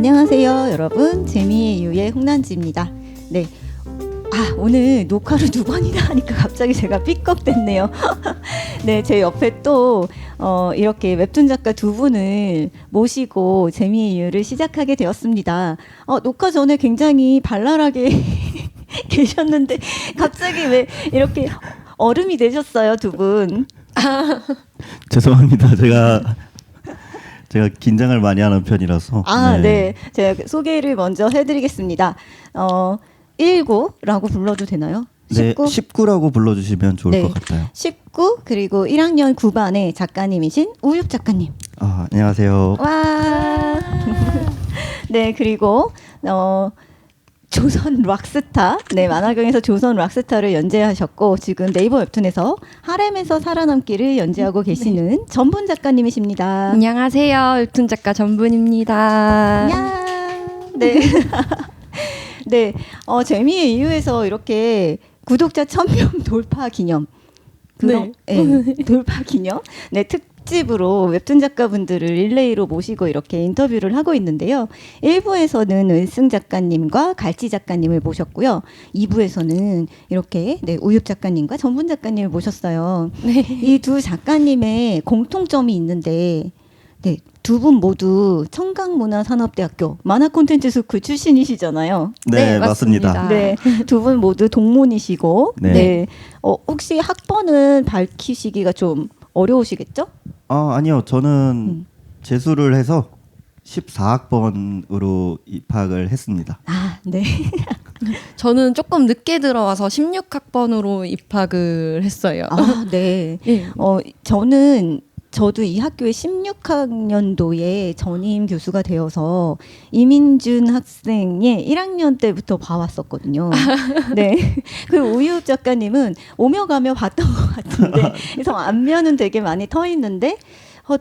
안녕하세요, 여러분. 재미의 이유의 홍난지입니다. 네. 오늘 녹화를 2번이나 하니까 갑자기 제가 삐걱댔네요. 네, 제 옆에 또 이렇게 웹툰 작가 2분을 모시고 재미의 이유를 시작하게 되었습니다. 녹화 전에 굉장히 발랄하게 계셨는데 갑자기 왜 이렇게 얼음이 되셨어요, 2분? 죄송합니다. 제가 긴장을 많이 하는 편이라서. 네. 제가 소개를 먼저 해드리겠습니다. 19라고 불러도 되나요? 19? 네, 19라고 불러주시면 좋을 것 같아요. 19 그리고 1학년 9반의 작가님이신 우육 작가님. 안녕하세요. 와. 네, 그리고 조선 락스타, 네, 만화경에서 조선 락스타를 연재하셨고 지금 네이버 웹툰에서 하렘에서 살아남기를 연재하고 계시는 전분 작가님이십니다. 안녕하세요. 웹툰 작가 전분입니다. 안녕. 네. 네, 재미의 이유에서 이렇게 구독자 1000명 돌파 기념, 돌파 기념, 네, 특집으로 웹툰 작가분들을 릴레이로 모시고 이렇게 인터뷰를 하고 있는데요. 1부에서는 은승 작가님과 갈치 작가님을 모셨고요. 2부에서는 이렇게 우육 작가님과 전분 작가님을 모셨어요. 네. 이 두 작가님의 공통점이 있는데, 네, 두 분 모두 청강문화산업대학교 만화 콘텐츠 스쿨 출신이시잖아요. 네, 맞습니다. 네, 두 분 모두 동문이시고, 네. 혹시 학번은 밝히시기가 좀 어려우시겠죠? 아니요. 저는 재수를 해서 14학번으로 입학을 했습니다. 네. 저는 조금 늦게 들어와서 16학번으로 입학을 했어요. 네. 네. 저도 이 학교에 16학년도에 전임 교수가 되어서 이민준 학생의 1학년 때부터 봐왔었거든요. 네. 그 우유읍 작가님은 오며 가며 봤던 것 같은데, 그래서 안면은 되게 많이 터 있는데,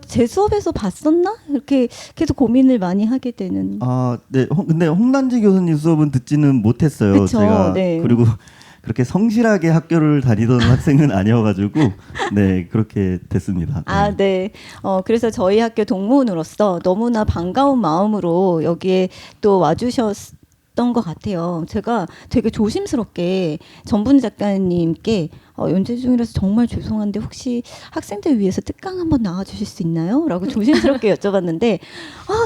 제 수업에서 봤었나? 이렇게 계속 고민을 많이 하게 되는. 네. 근데 홍난지 교수님 수업은 듣지는 못했어요. 그쵸, 제가. 네. 그리고 그렇게 성실하게 학교를 다니던 학생은 아니어가지고 네, 그렇게 됐습니다. 네. 그래서 저희 학교 동문으로서 너무나 반가운 마음으로 여기에 또 와주셨던 것 같아요. 제가 되게 조심스럽게 전분 작가님께 연재 중이라서 정말 죄송한데 혹시 학생들 위해서 특강 한번 나와주실 수 있나요? 라고 조심스럽게 여쭤봤는데,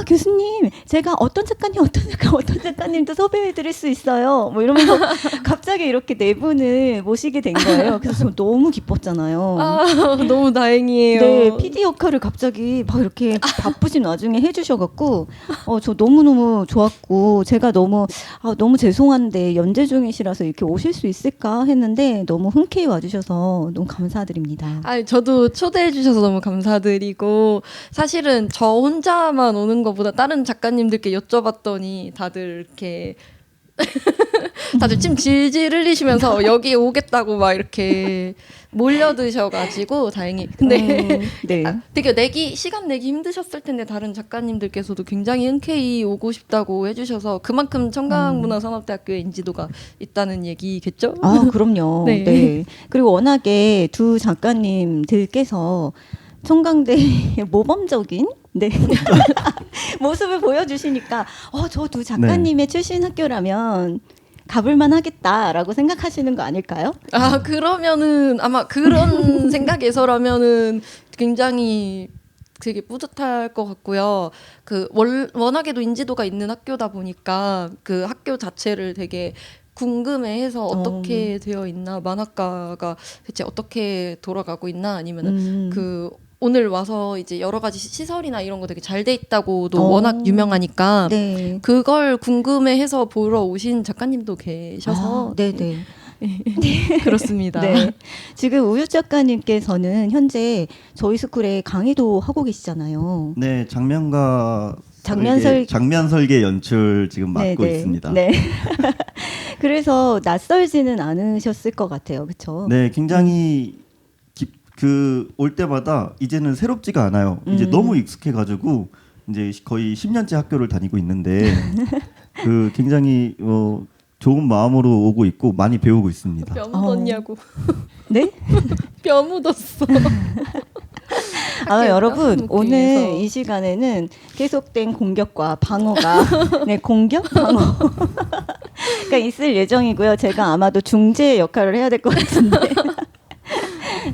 교수님, 제가 어떤 작가님도 섭외해드릴 수 있어요. 뭐 이러면서 갑자기 이렇게 네 분을 모시게 된 거예요. 그래서 저 너무 기뻤잖아요. 너무 다행이에요. 네, PD 역할을 갑자기 막 이렇게 바쁘신 와중에 해주셔갖고, 저 너무너무 좋았고, 제가 너무 죄송한데 연재 중이시라서 이렇게 오실 수 있을까 했는데 너무 흔쾌히 와주셔서 너무 감사드립니다. 저도 초대해 주셔서 너무 감사드리고, 사실은 저 혼자만 오는 것보다 다른 작가님들께 여쭤봤더니 다들 이렇게 다들 침 질질 흘리시면서 여기 오겠다고 막 이렇게 몰려드셔가지고 다행히. 근데 네. 되게 시간 내기 힘드셨을 텐데 다른 작가님들께서도 굉장히 흔쾌히 오고 싶다고 해주셔서 그만큼 청강문화산업대학교에 인지도가 있다는 얘기겠죠? 그럼요. 네. 네. 그리고 워낙에 두 작가님들께서 청강대의 모범적인 모습을 보여주시니까 저 두 작가님의 출신 학교라면 가볼만 하겠다라고 생각하시는 거 아닐까요? 그러면은 아마 그런 생각에서라면은 굉장히 되게 뿌듯할 것 같고요. 워낙에도 인지도가 있는 학교다 보니까 그 학교 자체를 되게 궁금해해서 어떻게 되어 있나, 만화가가 대체 어떻게 돌아가고 있나, 아니면은 오늘 와서 이제 여러 가지 시설이나 이런 거 되게 잘 돼 있다고도 워낙 유명하니까 네. 그걸 궁금해해서 보러 오신 작가님도 계셔서 네네. 그렇습니다. 네. 지금 우유 작가님께서는 현재 저희 스쿨에 강의도 하고 계시잖아요. 네, 장면 설계 연출 지금 맡고 있습니다. 네. 그래서 낯설지는 않으셨을 것 같아요. 그렇죠? 네, 굉장히 올 때마다 이제는 새롭지가 않아요. 이제 너무 익숙해가지고 이제 거의 10년째 학교를 다니고 있는데 굉장히 좋은 마음으로 오고 있고 많이 배우고 있습니다. 뼈 묻었냐고. 네? 뼈 묻었어. 아마 여러분 웃기면서. 오늘 이 시간에는 계속된 공격과 방어가 네 공격 방어가 있을 예정이고요. 제가 아마도 중재 역할을 해야 될 것 같은데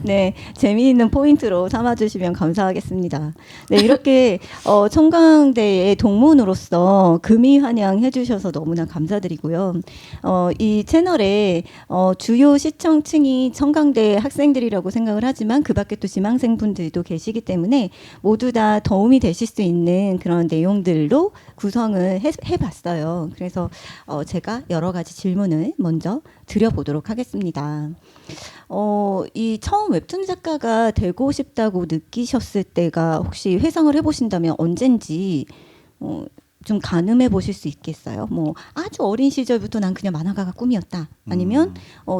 네 재미있는 포인트로 삼아주시면 감사하겠습니다. 네 이렇게 청강대의 동문으로서 금이 환영해 주셔서 너무나 감사드리고요. 이 채널에 주요 시청층이 청강대 학생들이라고 생각을 하지만 그 밖에 또 지망생분들도 계시기 때문에 모두 다 도움이 되실 수 있는 그런 내용들로 구성을 해봤어요. 그래서 제가 여러 가지 질문을 먼저 드려보도록 하겠습니다. 이 처음 웹툰 작가가 되고 싶다고 느끼셨을 때가 혹시 회상을 해보신다면 언젠지 좀 가늠해 보실 수 있겠어요? 뭐 아주 어린 시절부터 난 그냥 만화가가 꿈이었다. 아니면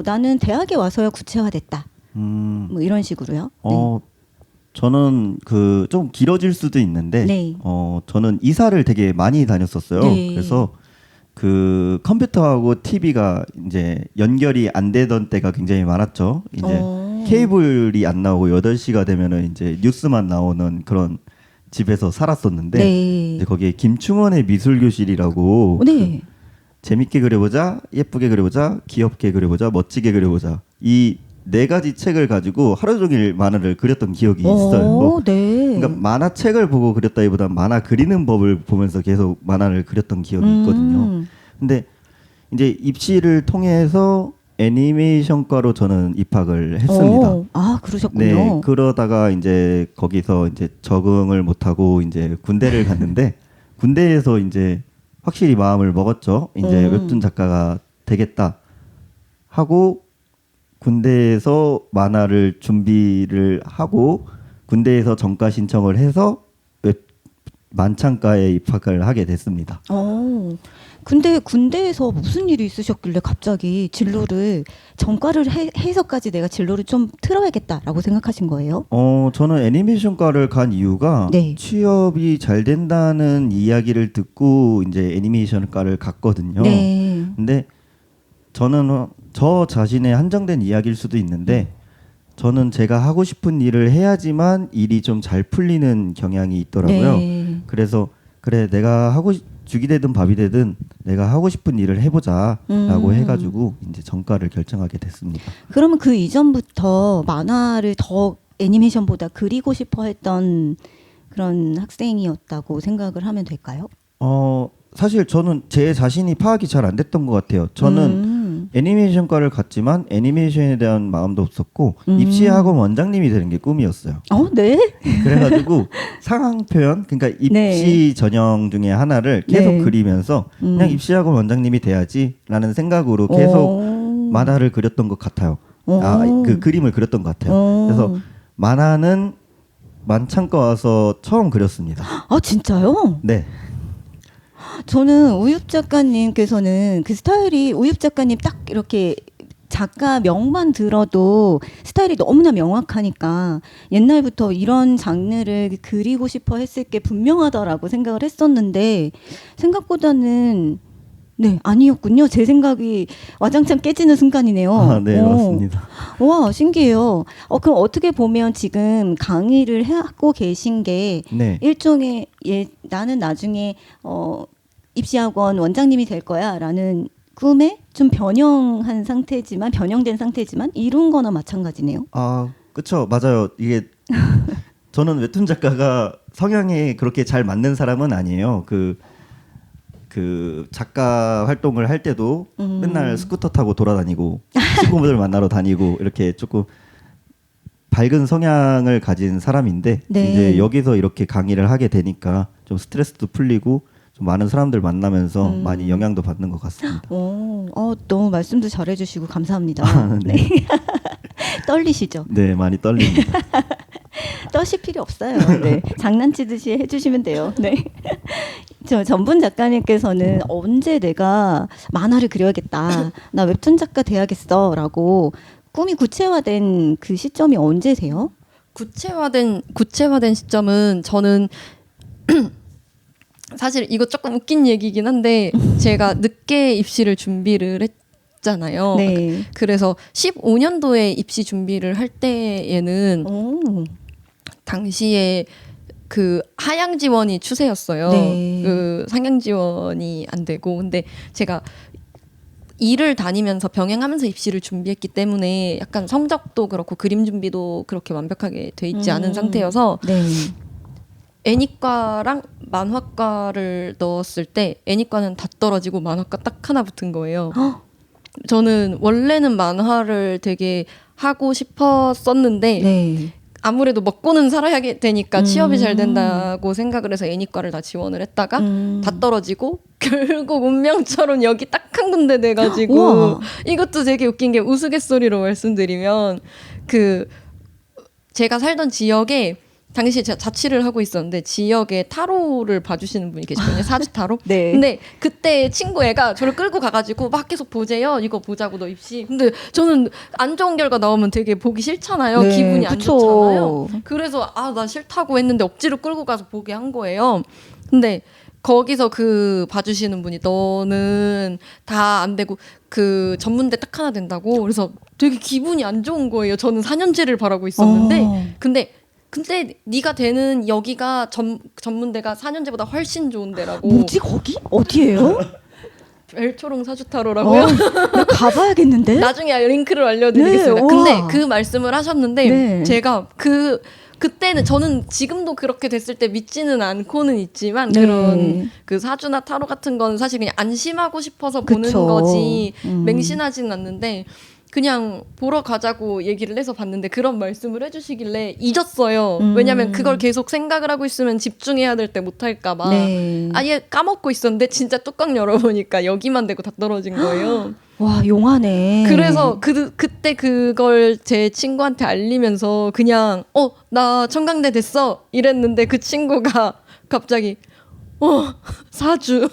나는 대학에 와서야 구체화됐다. 뭐 이런 식으로요. 네. 저는 그 좀 길어질 수도 있는데 네. 저는 이사를 되게 많이 다녔었어요. 네. 그래서 그 컴퓨터하고 TV가 이제 연결이 안 되던 때가 굉장히 많았죠. 이제 케이블이 안 나오고 8시가 되면은 이제 뉴스만 나오는 그런 집에서 살았었는데 네. 이제 거기에 김충원의 미술교실이라고 네. 재밌게 그려보자, 예쁘게 그려보자, 귀엽게 그려보자, 멋지게 그려보자 이 4가지 책을 가지고 하루 종일 만화를 그렸던 기억이 있어요. 네. 그러니까 만화책을 보고 그렸다기보다 만화 그리는 법을 보면서 계속 만화를 그렸던 기억이 있거든요. 근데 이제 입시를 통해서 애니메이션과로 저는 입학을 했습니다. 아, 그러셨군요. 네, 그러다가 이제 거기서 이제 적응을 못하고 이제 군대를 갔는데 군대에서 이제 확실히 마음을 먹었죠. 이제 웹툰 작가가 되겠다 하고 군대에서 만화를 준비를 하고 군대에서 전과 신청을 해서 만창과에 입학을 하게 됐습니다. 근데 군대에서 무슨 일이 있으셨길래 갑자기 진로를 전과를 해서까지 내가 진로를 좀 틀어야겠다라고 생각하신 거예요? 저는 애니메이션과를 간 이유가 네. 취업이 잘 된다는 이야기를 듣고 이제 애니메이션과를 갔거든요. 네. 근데 저는 저 자신의 한정된 이야기일 수도 있는데 저는 제가 하고 싶은 일을 해야지만 일이 좀 잘 풀리는 경향이 있더라고요. 네. 그래서 그래 내가 죽이 되든 밥이 되든 내가 하고 싶은 일을 해보자라고 해가지고 이제 전과를 결정하게 됐습니다. 그러면 그 이전부터 만화를 더 애니메이션보다 그리고 싶어 했던 그런 학생이었다고 생각을 하면 될까요? 사실 저는 제 자신이 파악이 잘 안 됐던 것 같아요. 저는 애니메이션과를 갔지만 애니메이션에 대한 마음도 없었고 입시학원 원장님이 되는 게 꿈이었어요. 네. 그래가지고 상황 표현, 그러니까 입시 네. 전형 중에 하나를 계속 네. 그리면서 그냥 입시학원 원장님이 돼야지라는 생각으로 계속 만화를 그렸던 것 같아요. 그 그림을 그렸던 것 같아요. 그래서 만화는 만창과 와서 처음 그렸습니다. 아, 진짜요? 네. 저는 우윳 작가님께서는 그 스타일이 우윳 작가님 딱 이렇게 작가 명만 들어도 스타일이 너무나 명확하니까 옛날부터 이런 장르를 그리고 싶어 했을 게 분명하다라고 생각을 했었는데 생각보다는 네, 아니었군요. 제 생각이 와장창 깨지는 순간이네요. 네, 맞습니다. 와, 신기해요. 그럼 어떻게 보면 지금 강의를 하고 계신 게 네. 일종의 나는 나중에 입시학원 원장님이 될 거야라는 꿈에 좀 변형된 상태지만 이룬 거나 마찬가지네요. 그쵸, 맞아요. 이게 저는 웹툰 작가가 성향에 그렇게 잘 맞는 사람은 아니에요. 그 작가 활동을 할 때도 맨날 스쿠터 타고 돌아다니고 친구들 만나러 다니고 이렇게 조금 밝은 성향을 가진 사람인데 네. 이제 여기서 이렇게 강의를 하게 되니까 좀 스트레스도 풀리고 좀 많은 사람들 만나면서 많이 영향도 받는 것 같습니다. 너무 말씀도 잘해주시고 감사합니다. 네. 네. 떨리시죠? 네, 많이 떨립니다. 떠실 필요 없어요. 네. 장난치듯이 해주시면 돼요. 네. 저 전분 작가님께서는 언제 내가 만화를 그려야겠다, 나 웹툰 작가 돼야겠어라고 꿈이 구체화된 그 시점이 언제세요? 구체화된 시점은 저는 사실 이거 조금 웃긴 얘기긴 한데 제가 늦게 입시를 준비를 했잖아요. 네. 그래서 15년도에 입시 준비를 할 때에는 당시에 그 하향 지원이 추세였어요. 네. 그 상향 지원이 안 되고 근데 제가 일을 다니면서 병행하면서 입시를 준비했기 때문에 약간 성적도 그렇고 그림 준비도 그렇게 완벽하게 돼 있지 않은 상태여서 네. 애니과랑 만화과를 넣었을 때 애니과는 다 떨어지고 만화과 딱 하나 붙은 거예요. 저는 원래는 만화를 되게 하고 싶었었는데 네. 아무래도 먹고는 살아야 되니까 취업이 잘 된다고 생각을 해서 애니과를 다 지원을 했다가 다 떨어지고 결국 운명처럼 여기 딱 한 군데 돼가지고 우와. 이것도 되게 웃긴 게 우스갯소리로 말씀드리면 그 제가 살던 지역에 당시에 제가 자취를 하고 있었는데 지역에 타로를 봐주시는 분이 계시거든요. 사주 타로. 네. 근데 그때 친구 애가 저를 끌고 가가지고 막 계속 보재요. 이거 보자고 너 입시. 근데 저는 안 좋은 결과 나오면 되게 보기 싫잖아요. 네, 기분이 안 그쵸. 좋잖아요. 그래서 나 싫다고 했는데 억지로 끌고 가서 보게 한 거예요. 근데 거기서 그 봐주시는 분이 너는 다 안 되고 그 전문대 딱 하나 된다고. 그래서 되게 기분이 안 좋은 거예요. 저는 4년제를 바라고 있었는데 근데 네가 되는 여기가 전문대가 4년제보다 훨씬 좋은 데라고. 뭐지 거기? 어디예요? 벨초롱 사주타로라고요? 나 가봐야겠는데? 나중에 링크를 알려드리겠습니다. 네, 근데 우와. 그 말씀을 하셨는데 네. 제가 그때는 저는 지금도 그렇게 됐을 때 믿지는 않고는 있지만 네. 그런 그 사주나 타로 같은 건 사실 그냥 안심하고 싶어서 보는 그쵸. 거지 맹신하지는 않는데 그냥 보러 가자고 얘기를 해서 봤는데 그런 말씀을 해주시길래 잊었어요. 왜냐면 그걸 계속 생각을 하고 있으면 집중해야 될 때 못할까 봐 네. 아예 까먹고 있었는데 진짜 뚜껑 열어보니까 여기만 되고 다 떨어진 거예요. 와 용하네. 그래서 그때 그걸 제 친구한테 알리면서 그냥 나 청강대 됐어 이랬는데 그 친구가 갑자기 사주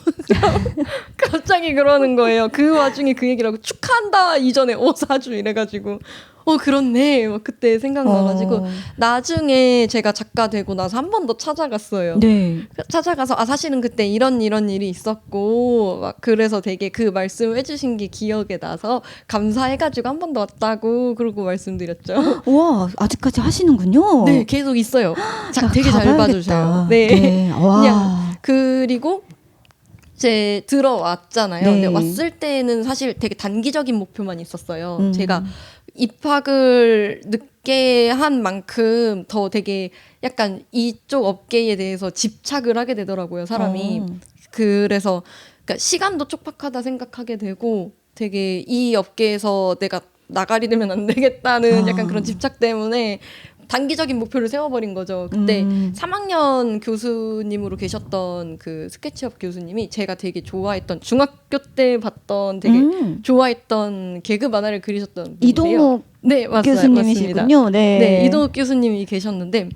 갑자기 그러는 거예요. 그 와중에 그 얘기를 하고 축하한다 이전에 사주 이래가지고 그렇네 막 그때 생각나가지고 나중에 제가 작가 되고 나서 한 번 더 찾아갔어요. 네. 찾아가서 사실은 그때 이런 일이 있었고 막 그래서 되게 그 말씀 해주신 게 기억에 나서 감사해가지고 한 번 더 왔다고 그러고 말씀드렸죠. 와 아직까지 하시는군요. 네 계속 있어요. 나 되게 잘 가봐야겠다. 봐주셔요. 네. 와. 그냥 그리고 이제 들어왔잖아요. 네. 근데 왔을 때는 사실 되게 단기적인 목표만 있었어요. 제가 입학을 늦게 한 만큼 더 되게 약간 이쪽 업계에 대해서 집착을 하게 되더라고요, 사람이. 그래서 그러니까 시간도 촉박하다 생각하게 되고 되게 이 업계에서 내가 나가리 되면 안 되겠다는 약간 그런 집착 때문에 단기적인 목표를 세워버린 거죠. 그때 3학년 교수님으로 계셨던 그 스케치업 교수님이 제가 되게 좋아했던 중학교 때 봤던 되게 좋아했던 개그 만화를 그리셨던 분이세요. 이동욱 네, 교수님이시군요. 맞습니다. 네. 네, 이동욱 교수님이 계셨는데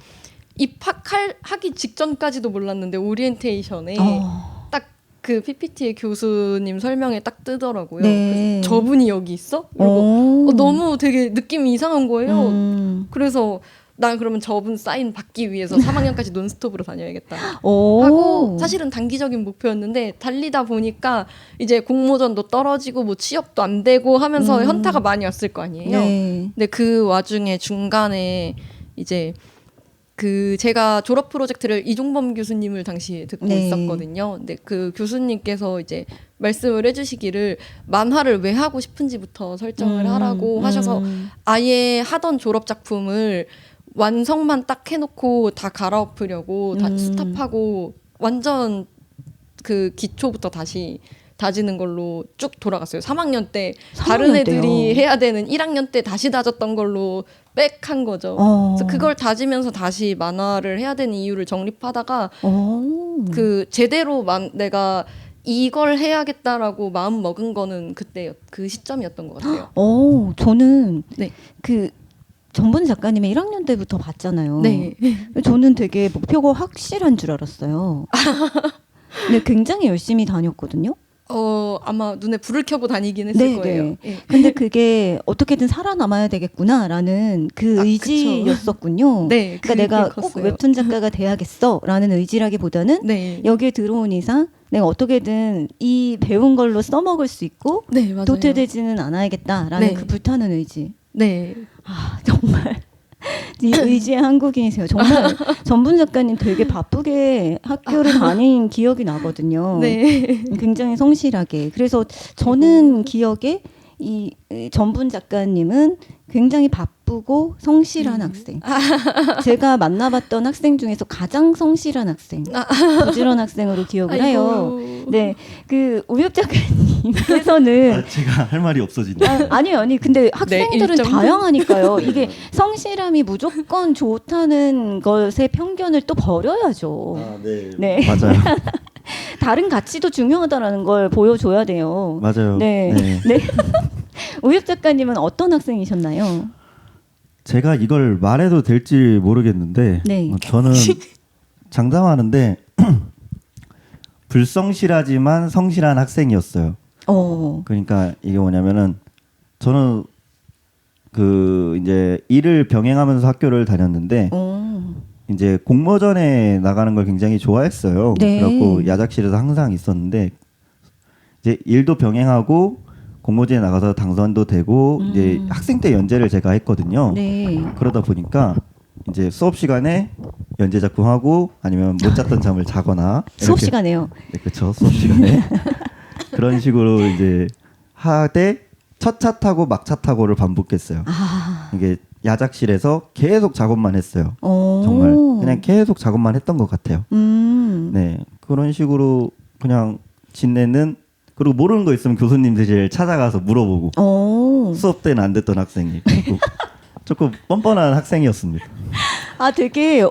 입학하기 직전까지도 몰랐는데 오리엔테이션에 딱 그 PPT의 교수님 설명에 딱 뜨더라고요. 네. 그래서 저분이 여기 있어? 그리고 너무 되게 느낌이 이상한 거예요. 그래서 난 그러면 저분 사인 받기 위해서 3학년까지 논스톱으로 다녀야겠다 하고 사실은 단기적인 목표였는데 달리다 보니까 이제 공모전도 떨어지고 뭐 취업도 안 되고 하면서 현타가 많이 왔을 거 아니에요. 네. 근데 그 와중에 중간에 이제 그 제가 졸업 프로젝트를 이종범 교수님을 당시에 듣고 네. 있었거든요. 근데 그 교수님께서 이제 말씀을 해주시기를 만화를 왜 하고 싶은지부터 설정을 하라고 하셔서 아예 하던 졸업 작품을 완성만 딱 해놓고 다 갈아엎으려고 다 스탑하고 완전 그 기초부터 다시 다지는 걸로 쭉 돌아갔어요. 3학년 때 다른 3학년 애들이 때요? 해야 되는 1학년 때 다시 다졌던 걸로 빽한 거죠. 그래서 그걸 다지면서 다시 만화를 해야 되는 이유를 정립하다가 그 제대로 내가 이걸 해야겠다라고 마음 먹은 거는 그때 그 시점이었던 것 같아요. 저는 네. 그 전분 작가님의 1학년 때부터 봤잖아요. 네. 저는 되게 목표가 확실한 줄 알았어요. 근데 굉장히 열심히 다녔거든요. 아마 눈에 불을 켜고 다니긴 했을 거예요. 예. 근데 그게 어떻게든 살아남아야 되겠구나라는 그 의지였었군요. 네, 그러니까 내가 꼭 컸어요. 웹툰 작가가 돼야겠어라는 의지라기보다는 네. 여기에 들어온 이상 내가 어떻게든 이 배운 걸로 써먹을 수 있고 네, 맞아요. 도태되지는 않아야겠다라는 네. 그 불타는 의지. 네. 정말 의지의 한국인이세요. 정말 전분 작가님 되게 바쁘게 학교를 다닌 기억이 나거든요. 네. 굉장히 성실하게. 그래서 저는 기억에 이 전분 작가님은 굉장히 바쁘고 성실한 학생. 제가 만나봤던 학생 중에서 가장 성실한 학생, 부지런 학생으로 기억을 해요. 네, 그 우엽 작가님께서는 제가 할 말이 없어지네요. 아니 근데 학생들은 1.9. 다양하니까요. 이게 성실함이 무조건 좋다는 것의 편견을 또 버려야죠. 네. 네. 맞아요. 다른 가치도 중요하다라는 걸 보여줘야 돼요. 맞아요. 네. 네. 우엽 작가님은 어떤 학생이셨나요? 제가 이걸 말해도 될지 모르겠는데 네. 저는 장담하는데 불성실하지만 성실한 학생이었어요. 그러니까 이게 뭐냐면은 저는 그 이제 일을 병행하면서 학교를 다녔는데 이제 공모전에 나가는 걸 굉장히 좋아했어요. 네. 그래갖고 야작실에서 항상 있었는데 이제 일도 병행하고 공모전에 나가서 당선도 되고 이제 학생 때 연재를 제가 했거든요. 네. 그러다 보니까 이제 수업 시간에 연재 작품 하고 아니면 못 잤던 잠을 자거나 수업 이렇게- 시간에요. 네, 그렇죠. 수업 시간에 그런 식으로 이제 하되 첫 차 타고 막차 타고를 반복했어요. 이게 야작실에서 계속 작업만 했어요. 정말 그냥 계속 작업만 했던 것 같아요. 네, 그런 식으로 그냥 지내는. 그리고 모르는 거 있으면 교수님들 찾아가서 물어보고 수업 때는 안 됐던 학생이 그리고 조금 뻔뻔한 학생이었습니다. 되게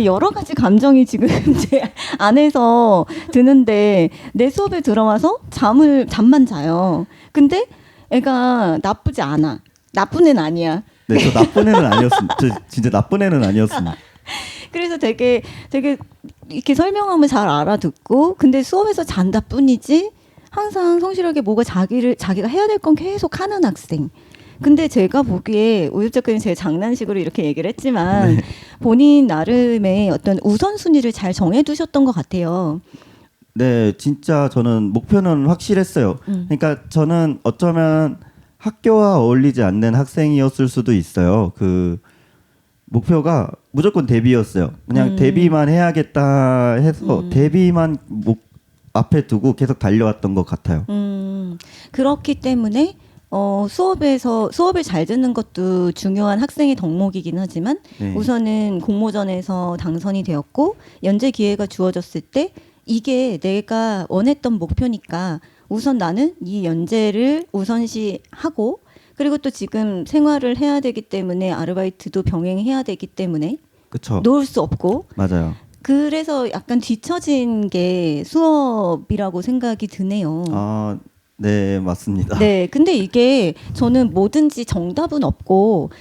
여러 가지 감정이 지금 제 안에서 드는데 내 수업에 들어와서 잠만 자요. 근데 애가 나쁘지 않아. 나쁜 애는 아니야. 네, 저 나쁜 애는 아니었습니다. 저 진짜 나쁜 애는 아니었습니다. 그래서 되게 이렇게 설명하면 잘 알아듣고 근데 수업에서 잔다 뿐이지 항상 성실하게 뭐가 자기가 해야 될 건 계속 하는 학생. 근데 제가 보기에 우엽 작가님 제가 장난식으로 이렇게 얘기를 했지만 본인 나름의 어떤 우선순위를 잘 정해두셨던 것 같아요. 네, 진짜 저는 목표는 확실했어요. 그러니까 저는 어쩌면 학교와 어울리지 않는 학생이었을 수도 있어요. 그 목표가 무조건 데뷔였어요. 그냥 데뷔만 해야겠다 해서 데뷔만 앞에 두고 계속 달려왔던 것 같아요. 그렇기 때문에 수업을 잘 듣는 것도 중요한 학생의 덕목이긴 하지만 네. 우선은 공모전에서 당선이 되었고 연재 기회가 주어졌을 때 이게 내가 원했던 목표니까 우선 나는 이 연재를 우선시하고 그리고 또 지금 생활을 해야 되기 때문에 아르바이트도 병행해야 되기 때문에 그렇죠. 놓을 수 없고 맞아요. 그래서 약간 뒤처진 게 수업이라고 생각이 드네요. 네, 맞습니다. 네, 근데 이게 저는 뭐든지 정답은 없고,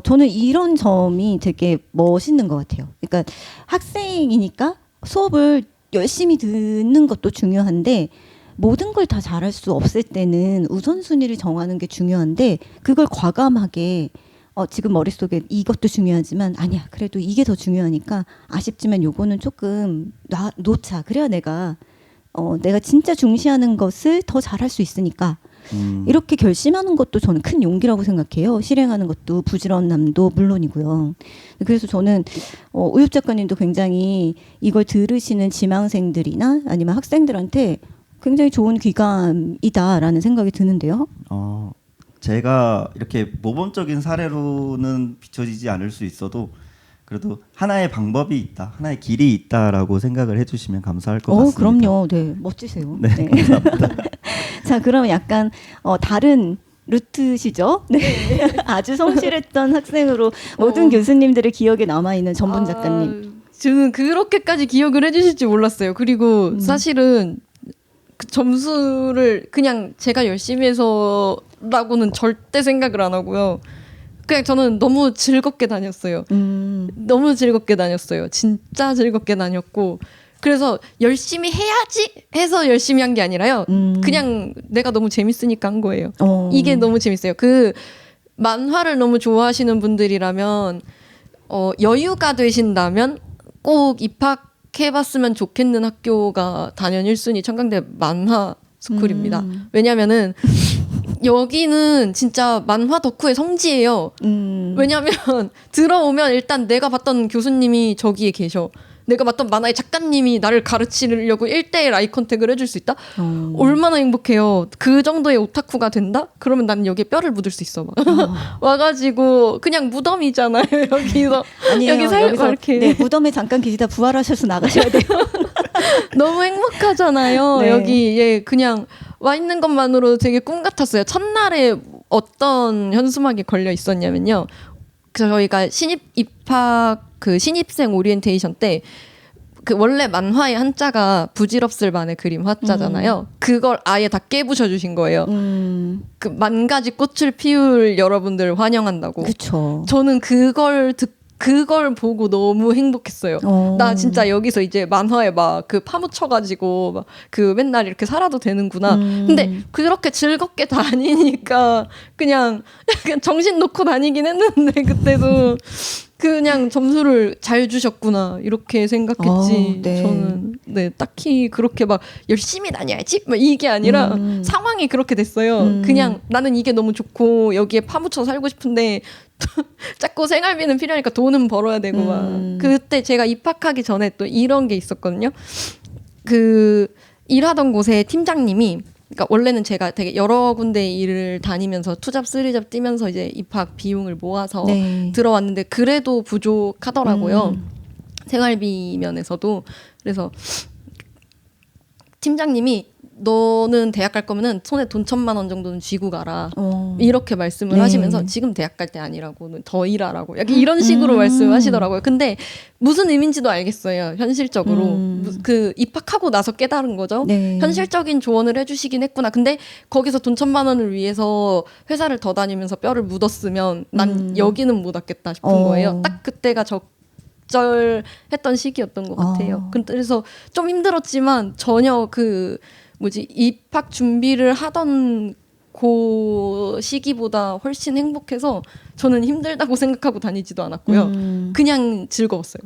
저는 이런 점이 되게 멋있는 것 같아요. 그러니까 학생이니까 수업을 열심히 듣는 것도 중요한데, 모든 걸 다 잘할 수 없을 때는 우선순위를 정하는 게 중요한데, 그걸 과감하게 지금 머릿속에 이것도 중요하지만 아니야 그래도 이게 더 중요하니까 아쉽지만 요거는 조금 놓자 그래야 내가 진짜 중시하는 것을 더 잘할 수 있으니까 이렇게 결심하는 것도 저는 큰 용기라고 생각해요. 실행하는 것도 부지런함도 물론이고요. 그래서 저는 우엽 작가님도 굉장히 이걸 들으시는 지망생들이나 아니면 학생들한테 굉장히 좋은 귀감이다라는 생각이 드는데요. 제가 이렇게 모범적인 사례로는 비춰지지 않을 수 있어도 그래도 하나의 방법이 있다, 하나의 길이 있다라고 생각을 해주시면 감사할 것 같습니다. 그럼요. 네, 멋지세요. 네, 네. 감사합니다. 자, 그럼 약간 다른 루트시죠? 네. 아주 성실했던 학생으로 모든 교수님들의 기억에 남아있는 전분 작가님. 저는 그렇게까지 기억을 해주실지 몰랐어요. 그리고 사실은 그 점수를 그냥 제가 열심히 해서라고는 절대 생각을 안 하고요. 그냥 저는 너무 즐겁게 다녔어요. 너무 즐겁게 다녔어요. 진짜 즐겁게 다녔고 그래서 열심히 해야지 해서 열심히 한 게 아니라요. 그냥 내가 너무 재밌으니까 한 거예요. 이게 너무 재밌어요. 그 만화를 너무 좋아하시는 분들이라면 여유가 되신다면 꼭 입학해봤으면 좋겠는 학교가 단연 1순위 청강대 만화 스쿨입니다. 왜냐면은 여기는 진짜 만화 덕후의 성지예요. 왜냐면 들어오면 일단 내가 봤던 교수님이 저기에 계셔. 내가 봤던 만화의 작가님이 나를 가르치려고 1대1 아이 컨택을 해줄 수 있다? 얼마나 행복해요. 그 정도의 오타쿠가 된다? 그러면 나는 여기에 뼈를 묻을 수 있어. 막. 와가지고 그냥 무덤이잖아요. 여기서. 아니에요. 여기 여기서 이렇게. 네, 무덤에 잠깐 계시다 부활하셔서 나가셔야 돼요. 너무 행복하잖아요. 네. 여기 예 그냥 와 있는 것만으로 되게 꿈 같았어요. 첫날에 어떤 현수막이 걸려 있었냐면요. 저희가 신입 입학 그 신입생 오리엔테이션 때 그 원래 만화의 한자가 부질없을 만의 그림 화자잖아요. 그걸 아예 다 깨부셔 주신 거예요. 그 만 가지 꽃을 피울 여러분들 환영한다고. 그렇죠. 저는 그걸 보고 너무 행복했어요. 나 진짜 여기서 이제 만화에 막 그 파묻혀가지고 막 그 맨날 이렇게 살아도 되는구나. 근데 그렇게 즐겁게 다니니까 그냥 약간 정신 놓고 다니긴 했는데 그때도 그냥 점수를 잘 주셨구나 이렇게 생각했지. 네. 저는 네 딱히 그렇게 막 열심히 다녀야지 막 이게 아니라 상황이 그렇게 됐어요. 그냥 나는 이게 너무 좋고 여기에 파묻혀 살고 싶은데 자꾸 생활비는 필요하니까 돈은 벌어야 되고 막 그때 제가 입학하기 전에 또 이런 게 있었거든요. 그 일하던 곳에 팀장님이 그러니까 원래는 제가 되게 여러 군데 일을 다니면서 투잡 쓰리잡 뛰면서 이제 입학 비용을 모아서 네. 들어왔는데 그래도 부족하더라고요. 생활비 면에서도. 그래서 팀장님이 너는 대학 갈 거면은 손에 돈 1,000만 원 정도는 쥐고 가라. 이렇게 말씀을 네. 하시면서 지금 대학 갈 때 아니라고는 더 일하라고. 약간 이런 식으로 말씀하시더라고요. 근데 무슨 의미인지도 알겠어요. 현실적으로. 그 입학하고 나서 깨달은 거죠. 네. 현실적인 조언을 해주시긴 했구나. 근데 거기서 돈 1,000만 원을 위해서 회사를 더 다니면서 뼈를 묻었으면 난 여기는 못 왔겠다 싶은 거예요. 딱 그때가 적절했던 시기였던 것 같아요. 그래서 좀 힘들었지만 전혀 그 입학 준비를 하던 그 시기보다 훨씬 행복해서 저는 힘들다고 생각하고 다니지도 않았고요. 그냥 즐거웠어요.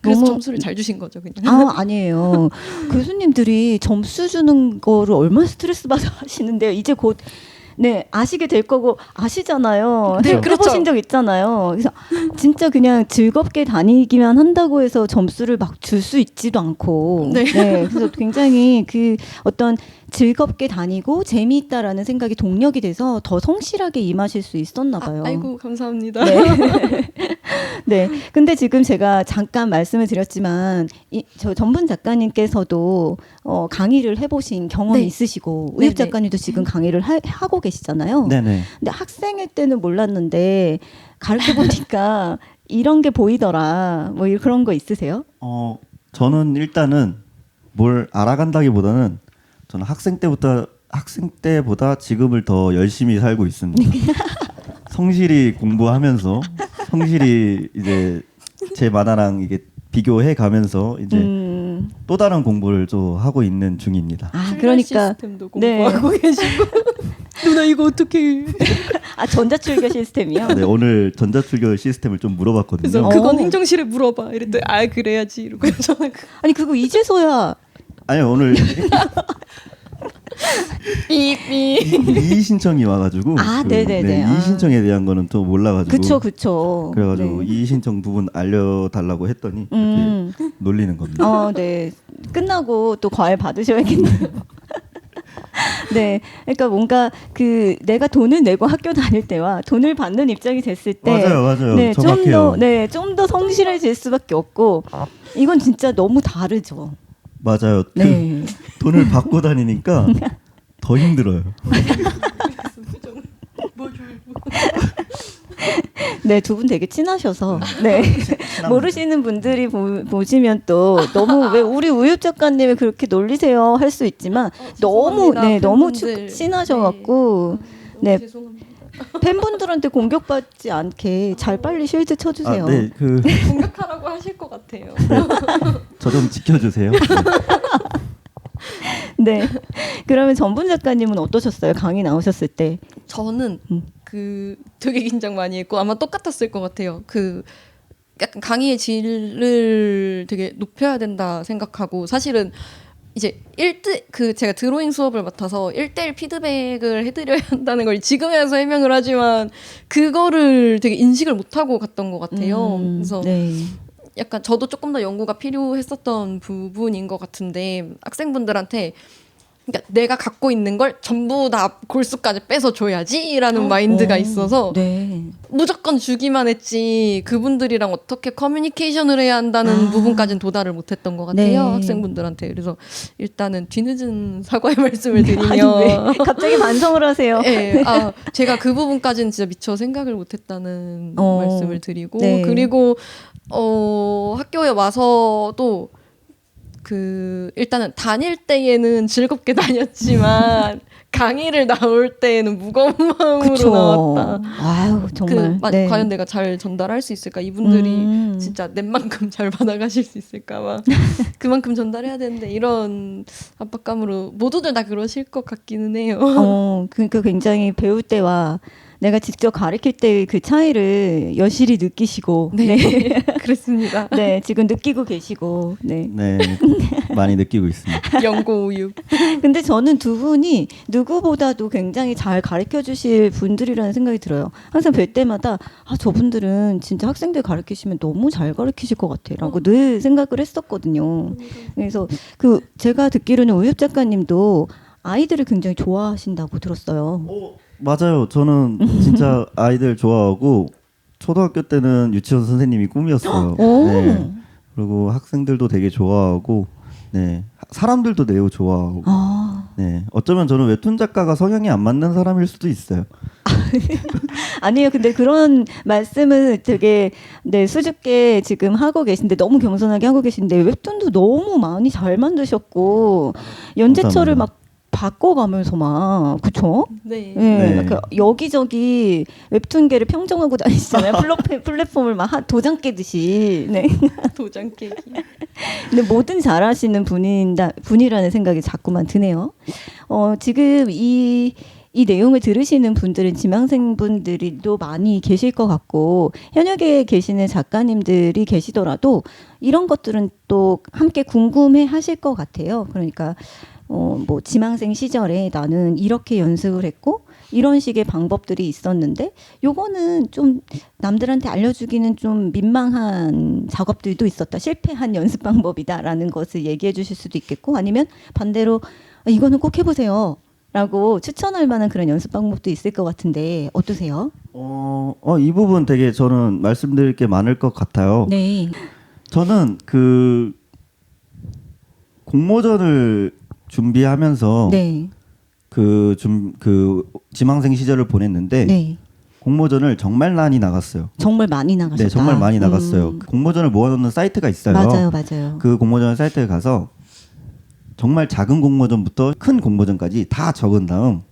그래서 너무- 점수를 잘 주신 거죠, 그냥. 아니에요. 교수님들이 점수 주는 거를 얼마나 스트레스 받아 하시는데요. 이제 곧 네, 아시게 될 거고 아시잖아요. 네, 그렇죠. 해보신 적 있잖아요. 그래서 진짜 그냥 즐겁게 다니기만 한다고 해서 점수를 막 줄 수 있지도 않고. 네. 그래서 굉장히 그 어떤 즐겁게 다니고 재미있다라는 생각이 동력이 돼서 더 성실하게 임하실 수 있었나 봐요. 아이고 감사합니다. 네. 네. 근데 지금 제가 잠깐 말씀을 드렸지만 저 전분 작가님께서도 강의를 해보신 경험이 네. 있으시고 네, 우엽 작가님도 지금 강의를 하고 계시잖아요. 네네. 근데 학생일 때는 몰랐는데 가르쳐 보니까 이런 게 보이더라. 뭐 그런 거 있으세요? 저는 일단은 뭘 알아간다기보다는 저는 학생 때보다 지금을 더 열심히 살고 있습니다. 성실히 공부하면서 성실히 이제 제 만화랑 이게 비교해 가면서 이제 또 다른 공부를 좀 하고 있는 중입니다. 그러니까 시스템도 네. 공부하고 계시고 누나 이거 어떻게? 전자출교 시스템이요. 네, 오늘 전자출교 시스템을 좀 물어봤거든요. 그래서 그건 행정실에 물어봐. 이랬더니 그래야지 이러고 저는 아니 그거 이제서야 아니 오늘 삐삐. 이의 신청이 와가지고 네네네. 이의 신청에 대한 거는 또 몰라가지고 그쵸. 그래가지고 네. 이의 신청 부분 알려달라고 했더니 이렇게 놀리는 겁니다. 네. 끝나고 또 과외 받으셔야겠네요. 네. 그러니까 뭔가 내가 돈을 내고 학교 다닐 때와 돈을 받는 입장이 됐을 때 맞아요. 네, 정확해요. 좀 더 성실해질 수밖에 없고 이건 진짜 너무 다르죠. 맞아요. 네. 돈을 받고 다니니까 더 힘들어요. 네, 두 분 되게 친하셔서 네. 모르시는 분들이 보시면 또 너무 왜 우리 우엽 작가님을 그렇게 놀리세요 할 수 있지만 너무 죄송합니다, 너무 팬분들. 친하셔갖고 네. 네. 팬분들한테 공격받지 않게 잘 빨리 쉴드 쳐주세요. 네, 공격하라고 하실 것 같아요. 저 좀 지켜주세요. 네. 그러면 전분 작가님은 어떠셨어요? 강의 나오셨을 때? 저는 되게 긴장 많이 했고 아마 똑같았을 것 같아요. 약간 강의의 질을 되게 높여야 된다 생각하고 사실은 이제 제가 드로잉 수업을 맡아서 1대1 피드백을 해드려야 한다는 걸 지금에서 해명을 하지만 그거를 되게 인식을 못하고 갔던 것 같아요. 그래서 네. 약간 저도 조금 더 연구가 필요했었던 부분인 것 같은데 학생분들한테 그러니까 내가 갖고 있는 걸 전부 다 골수까지 빼서 줘야지라는 마인드가 있어서 네. 무조건 주기만 했지 그분들이랑 어떻게 커뮤니케이션을 해야 한다는 부분까지는 도달을 못했던 것 같아요. 네. 학생분들한테. 그래서 일단은 뒤늦은 사과의 말씀을 드리면 아니, 왜 갑자기 반성을 하세요? 네, 제가 그 부분까지는 진짜 미처 생각을 못했다는 말씀을 드리고 네. 그리고 학교에 와서도 일단은 다닐 때에는 즐겁게 다녔지만 강의를 나올 때에는 무거운 마음으로 그쵸. 나왔다. 아유, 정말. 네. 과연 내가 잘 전달할 수 있을까? 이분들이 진짜 낸만큼 잘 받아가실 수 있을까? 막 그만큼 전달해야 되는데 이런 압박감으로 모두들 다 그러실 것 같기는 해요. 그러니까 굉장히 배울 때와 내가 직접 가르칠 때 그 차이를 여실히 느끼시고, 네, 그렇습니다. 네, 지금 느끼고 계시고, 네. 네, 많이 느끼고 있습니다. 연고우유. 근데 저는 두 분이 누구보다도 굉장히 잘 가르쳐 주실 분들이라는 생각이 들어요. 항상 뵐 때마다 저분들은 진짜 학생들 가르치시면 너무 잘 가르치실 것 같아라고 늘 생각을 했었거든요. 그래서 제가 듣기로는 우엽 작가님도 아이들을 굉장히 좋아하신다고 들었어요. 맞아요. 저는 진짜 아이들 좋아하고 초등학교 때는 유치원 선생님이 꿈이었어요. 네. 그리고 학생들도 되게 좋아하고, 네, 사람들도 매우 좋아하고. 네, 어쩌면 저는 웹툰 작가가 성향이 안 맞는 사람일 수도 있어요. 아니에요. 근데 그런 말씀을 되게 수줍게 지금 하고 계신데 너무 겸손하게 하고 계신데 웹툰도 너무 많이 잘 만드셨고 연재처를 감사합니다. 막 바꿔가면서 막 그쵸? 네. 네. 네. 여기저기 웹툰계를 평정하고 다니시잖아요. 플랫폼을 막 도장 깨듯이. 네. 도장 깨기. 근데 뭐든 잘하시는 분이라는 생각이 자꾸만 드네요. 지금 이 내용을 들으시는 분들은 지망생 분들도 많이 계실 것 같고 현역에 계시는 작가님들이 계시더라도 이런 것들은 또 함께 궁금해 하실 것 같아요. 그러니까 뭐 지망생 시절에 나는 이렇게 연습을 했고 이런 식의 방법들이 있었는데 요거는 좀 남들한테 알려주기는 좀 민망한 작업들도 있었다. 실패한 연습 방법이다라는 것을 얘기해 주실 수도 있겠고 아니면 반대로 이거는 꼭 해보세요. 라고 추천할 만한 그런 연습 방법도 있을 것 같은데 어떠세요? 이 부분 되게 저는 말씀드릴 게 많을 것 같아요. 네. 저는 공모전을 준비하면서 네. 지망생 시절을 보냈는데 네. 공모전을 정말 많이 나갔어요. 정말 많이 나가셨다. 네, 정말 많이 나갔어요. 공모전을 모아놓는 사이트가 있어요. 맞아요. 그 공모전 사이트에 가서 정말 작은 공모전부터 큰 공모전까지 다 적은 다음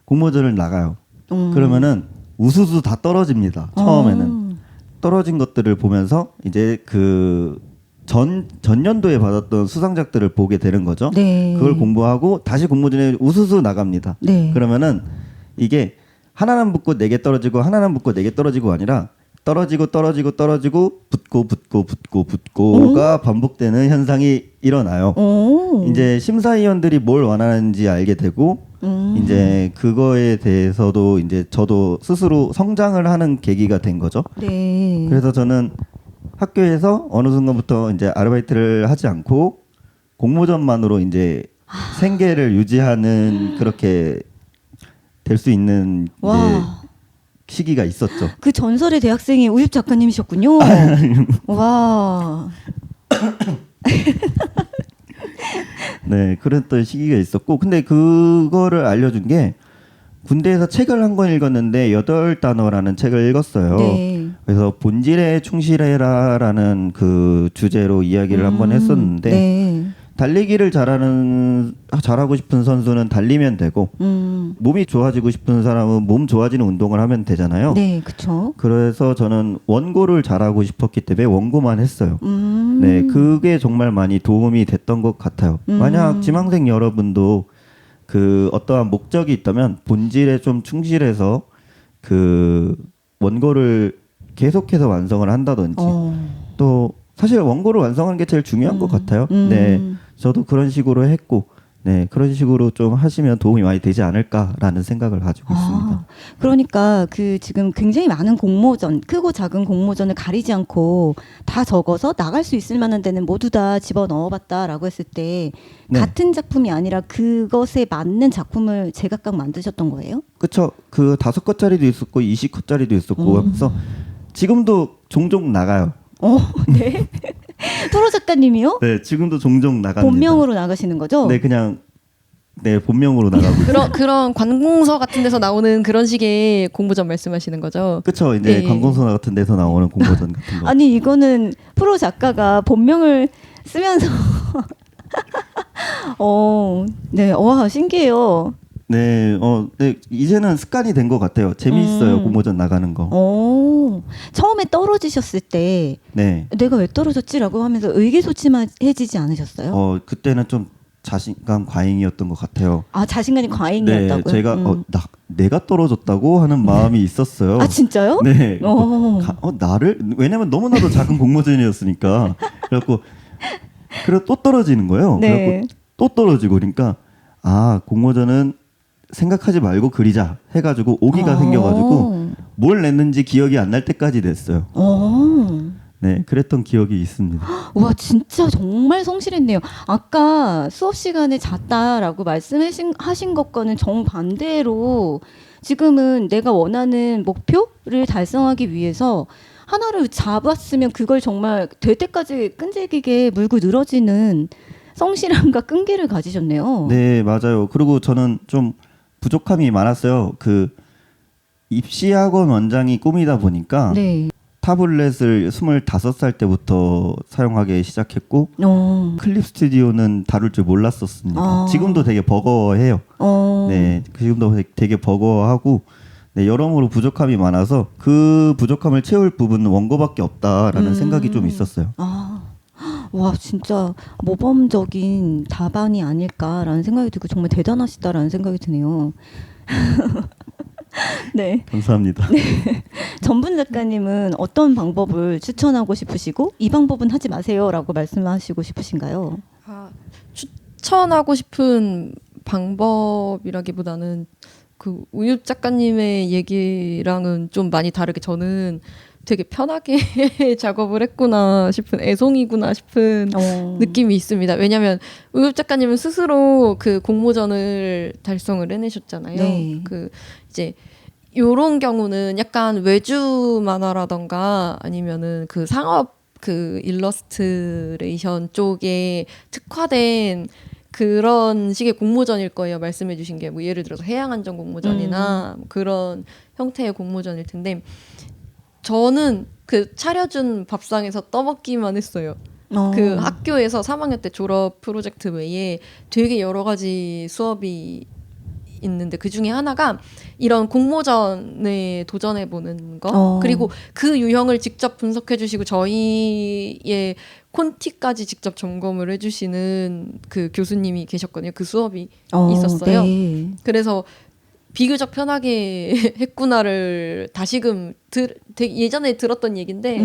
공모전을 나가요. 그러면은 우수수 다 떨어집니다. 처음에는 떨어진 것들을 보면서 이제 전년도에 받았던 수상작들을 보게 되는 거죠. 네. 그걸 공부하고 다시 공모전에 우수수 나갑니다. 네. 그러면은 이게 하나는 붙고 4개 떨어지고 하나는 붙고 4개 떨어지고 아니라 떨어지고 붙고가 반복되는 현상이 일어나요. 이제 심사위원들이 뭘 원하는지 알게 되고 이제 그거에 대해서도 이제 저도 스스로 성장을 하는 계기가 된 거죠. 네. 그래서 저는 학교에서 어느 순간부터 이제 아르바이트를 하지 않고 공모전만으로 이제 생계를 유지하는 그렇게 될 수 있는 이제 시기가 있었죠. 그 전설의 대학생이 우엽 작가님이셨군요. 와. 네, 그랬던 시기가 있었고, 근데 그거를 알려준 게 군대에서 책을 한 권 읽었는데 8단어라는 책을 읽었어요. 네. 그래서 본질에 충실해라라는 그 주제로 이야기를 한번 했었는데 네. 달리기를 잘하고 싶은 선수는 달리면 되고 몸이 좋아지고 싶은 사람은 몸 좋아지는 운동을 하면 되잖아요. 네, 그렇죠. 그래서 저는 원고를 잘하고 싶었기 때문에 원고만 했어요. 네, 그게 정말 많이 도움이 됐던 것 같아요. 만약 지망생 여러분도 어떠한 목적이 있다면 본질에 좀 충실해서 원고를 계속해서 완성을 한다든지 또 사실 원고를 완성하는 게 제일 중요한 것 같아요. 네, 저도 그런 식으로 했고, 네, 그런 식으로 좀 하시면 도움이 많이 되지 않을까라는 생각을 가지고 있습니다. 그러니까 그 지금 굉장히 많은 공모전, 크고 작은 공모전을 가리지 않고 다 적어서 나갈 수 있을 만한 데는 모두 다 집어 넣어봤다라고 했을 때 네. 같은 작품이 아니라 그것에 맞는 작품을 제각각 만드셨던 거예요? 그쵸? 그 5컷짜리도 있었고 20컷짜리도 있었고 하면서 지금도 종종 나가요. 네. 프로 작가님이요? 네, 지금도 종종 나갑니다. 본명으로 나가시는 거죠? 네, 그냥 네 본명으로 나가고 있어요. 그런 관공서 같은 데서 나오는 그런 식의 공모전 말씀하시는 거죠? 그쵸? 이제 네. 관공서 같은 데서 나오는 공모전 같은 거. 아니 이거는 프로 작가가 본명을 쓰면서 네, 와 신기해요. 네, 네, 이제는 습관이 된 것 같아요. 재미있어요, 공모전 나가는 거. 처음에 떨어지셨을 때 네, 내가 왜 떨어졌지라고 하면서 의기소침해지지 않으셨어요? 그때는 좀 자신감 과잉이었던 것 같아요. 아 자신감이 네, 과잉이었다고요? 제가 내가 떨어졌다고 하는 마음이 있었어요. 아 진짜요? 네, 어. 나를 왜냐면 너무나도 작은 공모전이었으니까 그래갖고 또 떨어지는 거예요. 네. 그래갖고 또 떨어지고 그러니까 공모전은 생각하지 말고 그리자 해가지고 오기가 생겨가지고 뭘 냈는지 기억이 안 날 때까지 냈어요. 네, 그랬던 기억이 있습니다. 와 진짜 정말 성실했네요. 아까 수업 시간에 잤다라고 말씀하신 것과는 정반대로 지금은 내가 원하는 목표를 달성하기 위해서 하나를 잡았으면 그걸 정말 될 때까지 끈질기게 물고 늘어지는 성실함과 끈기를 가지셨네요. 네, 맞아요. 그리고 저는 좀 부족함이 많았어요. 그 입시학원 원장이 꿈이다 보니까 네. 타블렛을 25살 때부터 사용하기 시작했고 클립 스튜디오는 다룰 줄 몰랐었습니다. 지금도 되게 버거워해요. 네, 지금도 되게 버거워하고 네, 여러모로 부족함이 많아서 그 부족함을 채울 부분은 원고밖에 없다라는 생각이 좀 있었어요. 와 진짜 모범적인 답안이 아닐까라는 생각이 들고 정말 대단하시다라는 생각이 드네요. 네. 감사합니다. 전분 작가님은 어떤 방법을 추천하고 싶으시고 이 방법은 하지 마세요라고 말씀하시고 싶으신가요? 추천하고 싶은 방법이라기보다는 그 우윳 작가님의 얘기랑은 좀 많이 다르게 저는 되게 편하게 작업을 했구나 싶은 애송이구나 싶은 느낌이 있습니다. 왜냐하면 우윳 작가님은 스스로 그 공모전을 달성을 해내셨잖아요. 네. 그 이제 요런 경우는 약간 외주 만화라던가 아니면은 그 상업 그 일러스트레이션 쪽에 특화된 그런 식의 공모전일 거예요. 말씀해주신 게 뭐 예를 들어서 해양안전 공모전이나 뭐 그런 형태의 공모전일 텐데 저는 그 차려준 밥상에서 떠먹기만 했어요. 그 학교에서 3학년 때 졸업 프로젝트 외에 되게 여러 가지 수업이 있는데 그 중에 하나가 이런 공모전에 도전해 보는 거 그리고 그 유형을 직접 분석해 주시고 저희의 콘티까지 직접 점검을 해주시는 그 교수님이 계셨거든요. 그 수업이 있었어요. 네. 그래서 비교적 편하게 했구나를 다시금 예전에 들었던 얘기인데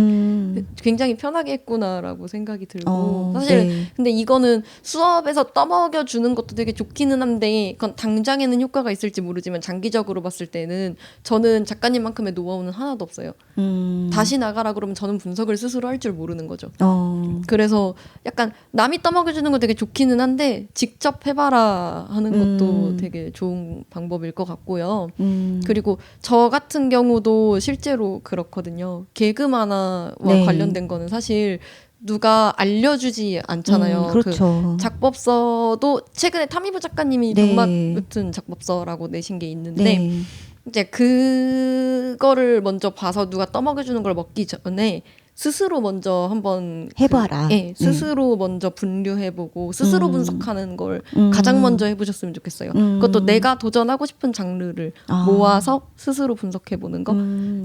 굉장히 편하게 했구나라고 생각이 들고 사실 네. 근데 이거는 수업에서 떠먹여 주는 것도 되게 좋기는 한데 그건 당장에는 효과가 있을지 모르지만 장기적으로 봤을 때는 저는 작가님만큼의 노하우는 하나도 없어요. 다시 나가라 그러면 저는 분석을 스스로 할 줄 모르는 거죠. 그래서 약간 남이 떠먹여 주는 거 되게 좋기는 한데 직접 해봐라 하는 것도 되게 좋은 방법일 것 같고요. 그리고 저 같은 경우도 실제로 그렇거든요. 개그 만화와 네. 관련된 거는 사실 누가 알려주지 않잖아요. 그렇죠. 그 작법서도 최근에 타미부 작가님이 네. 병맛 붙은 작법서라고 내신 게 있는데 네. 이제 그거를 먼저 봐서 누가 떠먹여주는 걸 먹기 전에 스스로 먼저 한번 해봐라. 스스로 먼저 분류해보고 스스로 분석하는 걸 가장 먼저 해보셨으면 좋겠어요. 그것도 내가 도전하고 싶은 장르를 모아서 스스로 분석해보는 거.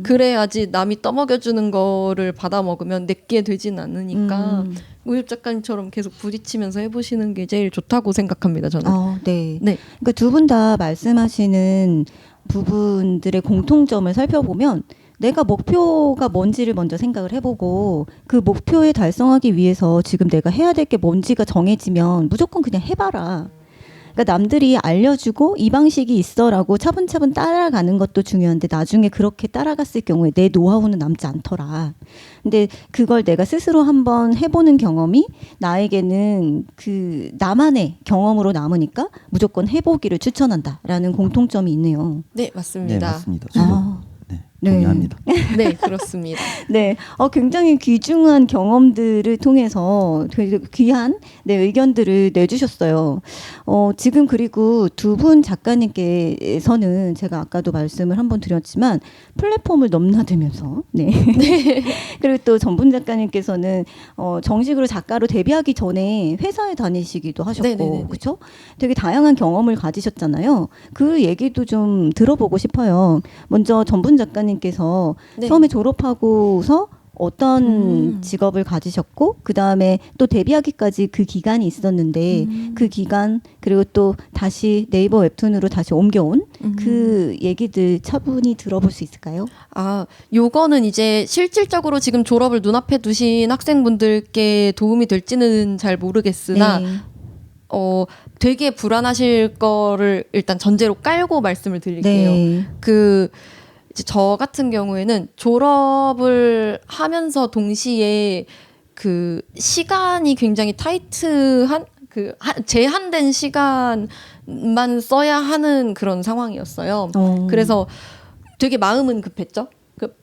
그래야지 남이 떠먹여주는 거를 받아 먹으면 내게 되진 않으니까 우윳 작가님처럼 계속 부딪히면서 해보시는 게 제일 좋다고 생각합니다. 저는. 네. 네. 그러니까 두 분 다 말씀하시는 부분들의 공통점을 살펴보면 내가 목표가 뭔지를 먼저 생각을 해보고 그 목표에 달성하기 위해서 지금 내가 해야 될 게 뭔지가 정해지면 무조건 그냥 해봐라. 그러니까 남들이 알려주고 이 방식이 있어라고 차분차분 따라가는 것도 중요한데 나중에 그렇게 따라갔을 경우에 내 노하우는 남지 않더라. 근데 그걸 내가 스스로 한번 해보는 경험이 나에게는 그 나만의 경험으로 남으니까 무조건 해보기를 추천한다라는 공통점이 있네요. 네, 네, 맞습니다. 맞습니다. 저도 아. 네, 네. 동의합니다. 네, 그렇습니다. 네, 굉장히 귀중한 경험들을 통해서 되게 귀한 의견들을 내주셨어요. 지금 그리고 두 분 작가님께서는 제가 아까도 말씀을 한번 드렸지만 플랫폼을 넘나들면서 네. 그리고 또 전분 작가님께서는 정식으로 작가로 데뷔하기 전에 회사에 다니시기도 하셨고 네네네네. 그렇죠? 되게 다양한 경험을 가지셨잖아요. 그 얘기도 좀 들어보고 싶어요. 먼저 전분 작가님께서 네. 처음에 졸업하고서 어떤 직업을 가지셨고 그 다음에 또 데뷔하기까지 그 기간이 있었는데 그 기간 그리고 또 다시 네이버 웹툰으로 다시 옮겨온 그 얘기들 차분히 들어볼 수 있을까요? 아, 요거는 이제 실질적으로 지금 졸업을 눈앞에 두신 학생분들께 도움이 될지는 잘 모르겠으나 네. 되게 불안하실 거를 일단 전제로 깔고 말씀을 드릴게요. 네. 이제 저 같은 경우에는 졸업을 하면서 동시에 그 시간이 굉장히 타이트한 제한된 시간만 써야 하는 그런 상황이었어요. 그래서 되게 마음은 급했죠.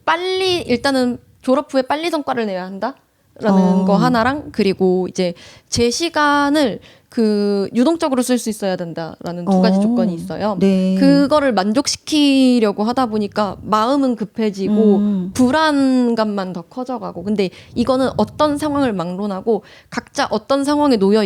빨리 일단은 졸업 후에 빨리 성과를 내야 한다라는 거 하나랑 그리고 이제 제 시간을 유동적으로 쓸 수 있어야 된다라는 두 가지 조건이 있어요. 네. 그거를 만족시키려고 하다 보니까 마음은 급해지고 불안감만 더 커져가고 근데 이거는 어떤 상황을 막론하고 각자 어떤 상황에 놓여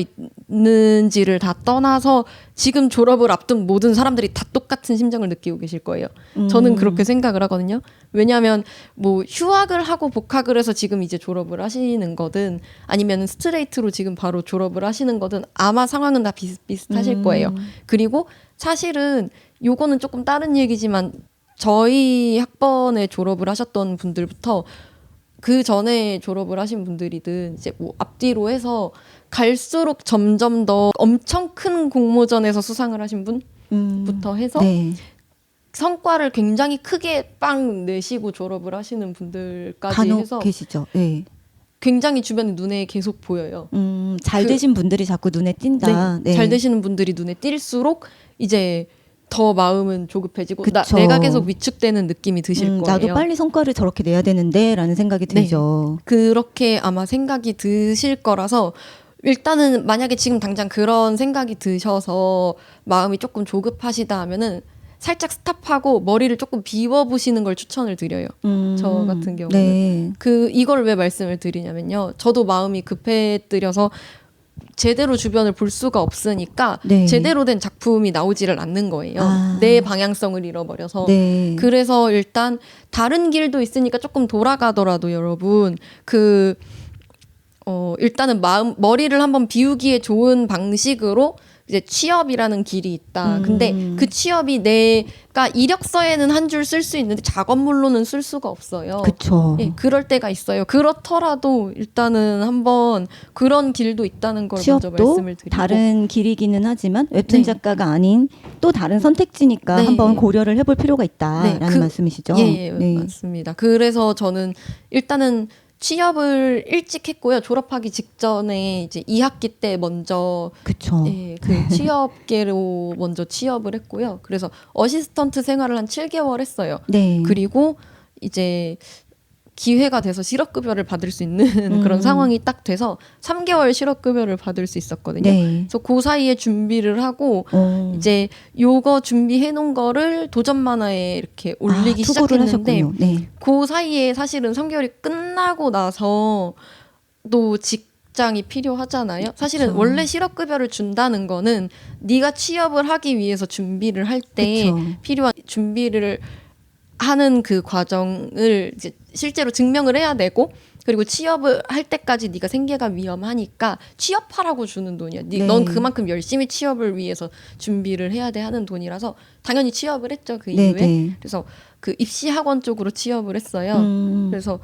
있는지를 다 떠나서 지금 졸업을 앞둔 모든 사람들이 다 똑같은 심정을 느끼고 계실 거예요. 저는 그렇게 생각을 하거든요. 왜냐하면 뭐 휴학을 하고 복학을 해서 지금 이제 졸업을 하시는 거든 아니면 스트레이트로 지금 바로 졸업을 하시는 거든 아마 상황은 다 비슷비슷하실 거예요. 그리고 사실은 요거는 조금 다른 얘기지만 저희 학번에 졸업을 하셨던 분들부터 그 전에 졸업을 하신 분들이든 이제 뭐 앞뒤로 해서 갈수록 점점 더 엄청 큰 공모전에서 수상을 하신 분부터 해서 네. 성과를 굉장히 크게 빵 내시고 졸업을 하시는 분들까지 간혹 해서 계시죠. 네. 굉장히 주변에 눈에 계속 보여요. 잘 되신 분들이 자꾸 눈에 띈다. 네. 잘 되시는 분들이 눈에 띌수록 이제 더 마음은 조급해지고 그쵸. 내가 계속 위축되는 느낌이 드실 거예요. 나도 빨리 성과를 저렇게 내야 되는데 라는 생각이 네. 들죠. 그렇게 아마 생각이 드실 거라서 일단은 만약에 지금 당장 그런 생각이 드셔서 마음이 조금 조급하시다 하면은 살짝 스탑하고 머리를 조금 비워보시는 걸 추천을 드려요. 저 같은 경우는. 네. 이걸 왜 말씀을 드리냐면요. 저도 마음이 급해뜨려서 제대로 주변을 볼 수가 없으니까 네. 제대로 된 작품이 나오지를 않는 거예요. 아. 내 방향성을 잃어버려서. 네. 그래서 일단 다른 길도 있으니까 조금 돌아가더라도 여러분 일단은 머리를 한번 비우기에 좋은 방식으로 이제 취업이라는 길이 있다. 근데 그 취업이 내가 이력서에는 한 줄 쓸 수 있는데 작업물로는 쓸 수가 없어요. 그쵸. 예, 그럴 때가 있어요. 그렇더라도 일단은 한번 그런 길도 있다는 걸 먼저 취업도 말씀을 드리고 다른 길이기는 하지만 웹툰 네. 작가가 아닌 또 다른 선택지니까 네. 한번 고려를 해볼 필요가 있다라는 네, 말씀이시죠? 예, 네. 맞습니다. 그래서 저는 일단은 취업을 일찍 했고요. 졸업하기 직전에 이제 2학기 때 먼저 그쵸. 예, 취업계로 먼저 취업을 했고요. 그래서 어시스턴트 생활을 한 7개월 했어요. 네. 그리고 이제 기회가 돼서 실업급여를 받을 수 있는 그런 상황이 딱 돼서 3개월 실업급여를 받을 수 있었거든요. 네. 그래서 그 사이에 준비를 하고 이제 요거 준비해 놓은 거를 도전 만화에 이렇게 올리기 투고를 시작했는데 하셨군요. 네. 그 사이에 사실은 3개월이 끝나고 나서 또 직장이 필요하잖아요. 사실은 그쵸. 원래 실업급여를 준다는 거는 네가 취업을 하기 위해서 준비를 할 때 그쵸. 필요한 준비를 하는 그 과정을 이제 실제로 증명을 해야 되고 그리고 취업을 할 때까지 네가 생계가 위험하니까 취업하라고 주는 돈이야. 네. 넌 그만큼 열심히 취업을 위해서 준비를 해야 돼 하는 돈이라서 당연히 취업을 했죠. 그 네, 이후에. 네. 그래서 그 입시 학원 쪽으로 취업을 했어요. 그래서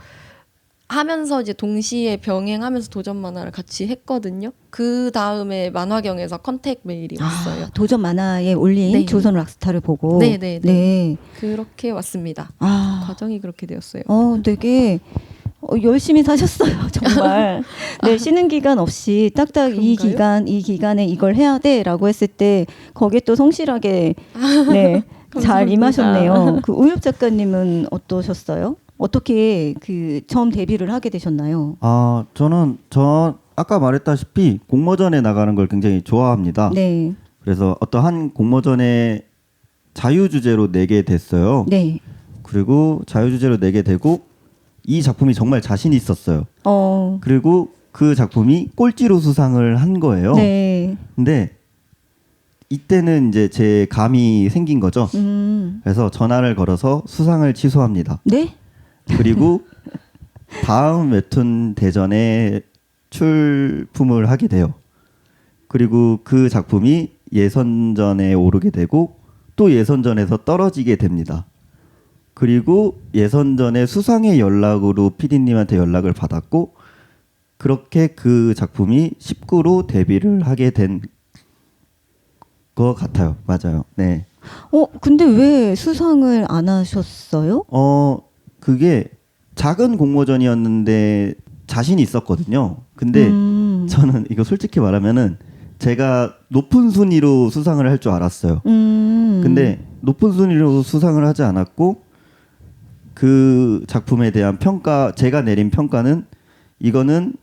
하면서 이제 동시에 병행하면서 도전 만화를 같이 했거든요. 그 다음에 만화경에서 컨택 메일이 왔어요. 도전 만화에 올린 네. 조선 락스타를 보고. 네, 네, 네. 네. 그렇게 왔습니다. 아, 과정이 그렇게 되었어요. 되게 열심히 사셨어요, 정말. 네, 쉬는 기간 없이 딱딱 그런가요? 이 기간에 이걸 해야 돼라고 했을 때 거기에 또 성실하게 네, 잘 감사합니다. 임하셨네요. 그 우엽 작가님은 어떠셨어요? 어떻게 그 처음 데뷔를 하게 되셨나요? 아, 저 아까 말했다시피 공모전에 나가는 걸 굉장히 좋아합니다. 네, 그래서 어떤 한 공모전에 자유주제로 내게 됐어요. 네, 그리고 자유주제로 내게 되고 이 작품이 정말 자신 있었어요. 그리고 그 작품이 꼴찌로 수상을 한 거예요. 네, 근데 이때는 이제 제 감이 생긴 거죠. 그래서 전화를 걸어서 수상을 취소합니다. 네, 그리고 다음 웹툰 대전에 출품을 하게 돼요. 그리고 그 작품이 예선전에 오르게 되고 또 예선전에서 떨어지게 됩니다. 그리고 예선전에 수상의 연락으로 PD님한테 연락을 받았고 그렇게 그 작품이 19로 데뷔를 하게 된 것 같아요. 맞아요. 네. 근데 왜 수상을 안 하셨어요? 그게 작은 공모전이었는데 자신이 있었거든요. 근데 저는 이거 솔직히 말하면은 제가 높은 순위로 수상을 할 줄 알았어요. 근데 높은 순위로 수상을 하지 않았고 그 작품에 대한 평가, 제가 내린 평가는 이거는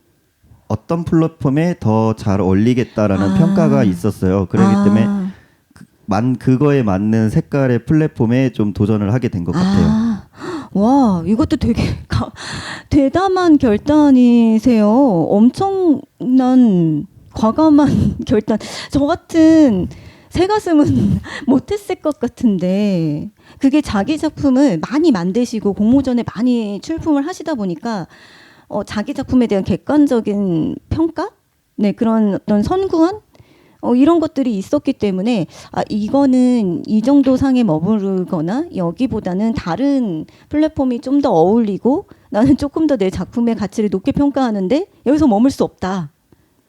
어떤 플랫폼에 더 잘 어울리겠다라는 평가가 있었어요. 그렇기 때문에 그거에 맞는 색깔의 플랫폼에 좀 도전을 하게 된 것 같아요. 와, 이것도 되게 대담한 결단이세요. 엄청난 과감한 결단. 저 같은 새 가슴은 못했을 것 같은데 그게 자기 작품을 많이 만드시고 공모전에 많이 출품을 하시다 보니까 자기 작품에 대한 객관적인 평가? 네, 그런 어떤 선구안? 이런 것들이 있었기 때문에 이거는 이 정도 상에 머무르거나 여기보다는 다른 플랫폼이 좀 더 어울리고 나는 조금 더 내 작품의 가치를 높게 평가하는데 여기서 머물 수 없다.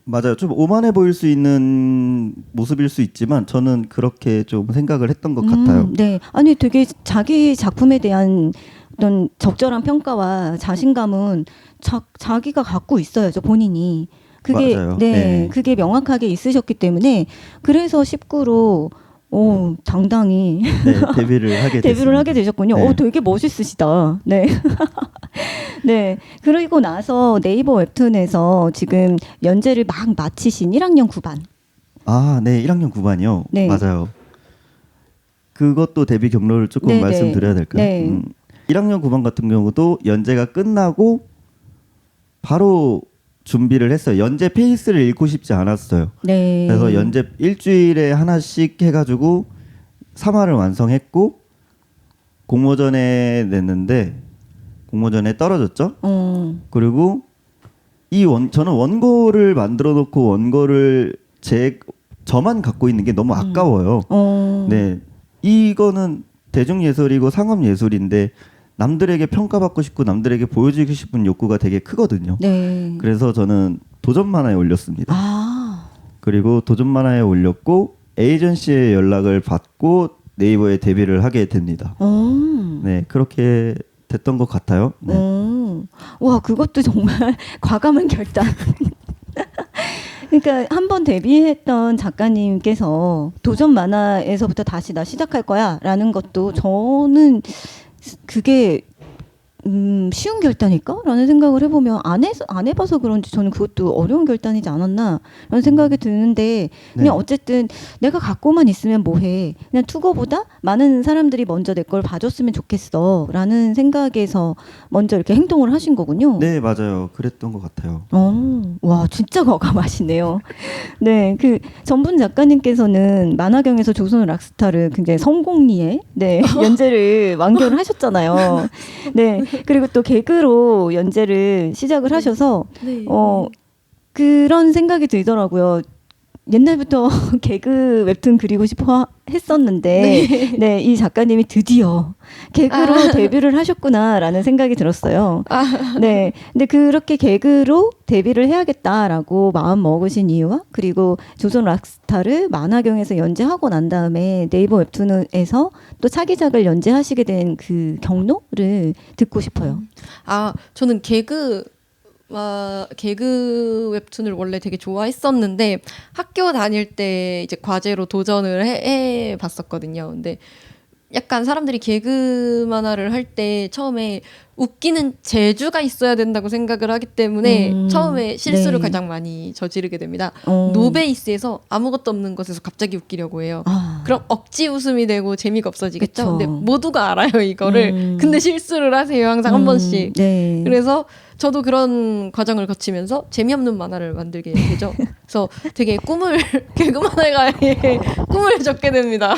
맞아요. 좀 오만해 보일 수 있는 모습일 수 있지만 저는 그렇게 좀 생각을 했던 것 같아요. 네. 아니 되게 자기 작품에 대한 어떤 적절한 평가와 자신감은 자기가 갖고 있어야죠, 본인이. 그게 맞아요. 네, 네. 그게 명확하게 있으셨기 때문에 그래서 19로 당당히 네, 데뷔를 하게 데뷔를 하게 됐습니다. 되셨군요. 네. 되게 멋있으시다. 네. 네. 그리고 나서 네이버 웹툰에서 지금 연재를 막 마치신 1학년 9반. 아, 네, 1학년 9반이요. 네. 맞아요. 그것도 데뷔 경로를 조금 네, 말씀드려야 될까요? 네. 1학년 9반 같은 경우도 연재가 끝나고 바로 준비를 했어요. 연재 페이스를 잃고 싶지 않았어요. 네. 그래서 연재 일주일에 하나씩 해가지고 3화를 완성했고 공모전에 냈는데 공모전에 떨어졌죠. 그리고 저는 원고를 만들어 놓고 원고를 저만 갖고 있는 게 너무 아까워요. 네, 이거는 대중예술이고 상업예술인데 남들에게 평가받고 싶고 남들에게 보여주고 싶은 욕구가 되게 크거든요. 네. 그래서 저는 도전 만화에 올렸습니다. 그리고 도전 만화에 올렸고 에이전시의 연락을 받고 네이버에 데뷔를 하게 됩니다. 네, 그렇게 됐던 것 같아요. 네. 와, 그것도 정말 과감한 결단. 그러니까 한 번 데뷔했던 작가님께서 도전 만화에서부터 다시 나 시작할 거야라는 것도 저는 그게 쉬운 결단일까? 라는 생각을 해보면 안 해봐서 그런지 저는 그것도 어려운 결단이지 않았나 라는 생각이 드는데 그냥 네. 어쨌든 내가 갖고만 있으면 뭐해 그냥 투고보다 많은 사람들이 먼저 내 걸 봐줬으면 좋겠어 라는 생각에서 먼저 이렇게 행동을 하신 거군요. 네, 맞아요. 그랬던 것 같아요. 와, 진짜 과감하시네요. 네, 그 전분 작가님께서는 만화경에서 조선 락스타를 굉장히 성공리에 네, 연재를 완결을 하셨잖아요. 네, 그리고 또 개그로 연재를 시작을 하셔서 네. 그런 생각이 들더라고요. 옛날부터 개그 웹툰 그리고 싶어 했었는데 네, 이 작가님이 드디어 개그로 데뷔를 하셨구나라는 생각이 들었어요. 네, 근데 그렇게 개그로 데뷔를 해야겠다라고 마음 먹으신 이유와 그리고 조선 락스타를 만화경에서 연재하고 난 다음에 네이버 웹툰에서 또 차기작을 연재하시게 된 그 경로를 듣고 싶어요. 저는 개그 웹툰을 원래 되게 좋아했었는데 학교 다닐 때 이제 과제로 도전을 해 봤었거든요. 근데 약간 사람들이 개그 만화를 할 때 처음에 웃기는 재주가 있어야 된다고 생각을 하기 때문에 처음에 실수를 네. 가장 많이 저지르게 됩니다. 노베이스에서 아무것도 없는 것에서 갑자기 웃기려고 해요. 그럼 억지 웃음이 되고 재미가 없어지겠죠. 그쵸. 근데 모두가 알아요, 이거를. 근데 실수를 하세요, 항상 한 번씩. 네. 그래서 저도 그런 과정을 거치면서 재미없는 만화를 만들게 되죠. 그래서 되게 개그 만화가의 꿈을 적게 됩니다.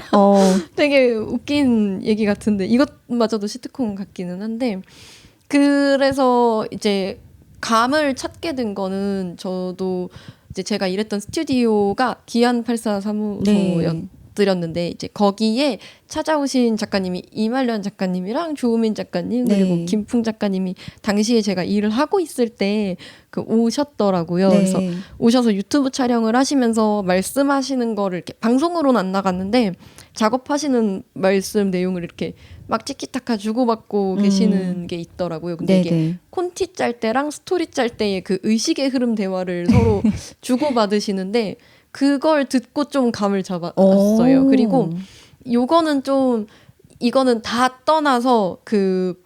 되게 웃긴 얘기 같은데 이것마저도 시트콤 같기는 한데 그래서 이제 감을 찾게 된 거는 저도 이제 제가 일했던 스튜디오가 기안84 사무소였는데 이제 거기에 찾아오신 작가님이 이말년 작가님이랑 조우민 작가님 그리고 네. 김풍 작가님이 당시에 제가 일을 하고 있을 때 오셨더라고요. 네. 그래서 오셔서 유튜브 촬영을 하시면서 말씀하시는 거를 이렇게 방송으로는 안 나갔는데 작업하시는 말씀 내용을 이렇게 막 치키타카 주고받고 계시는 게 있더라고요. 근데 이게 네네. 콘티 짤 때랑 스토리 짤 때의 그 의식의 흐름 대화를 서로 주고받으시는데 그걸 듣고 좀 감을 잡았어요. 그리고 이거는 다 떠나서 그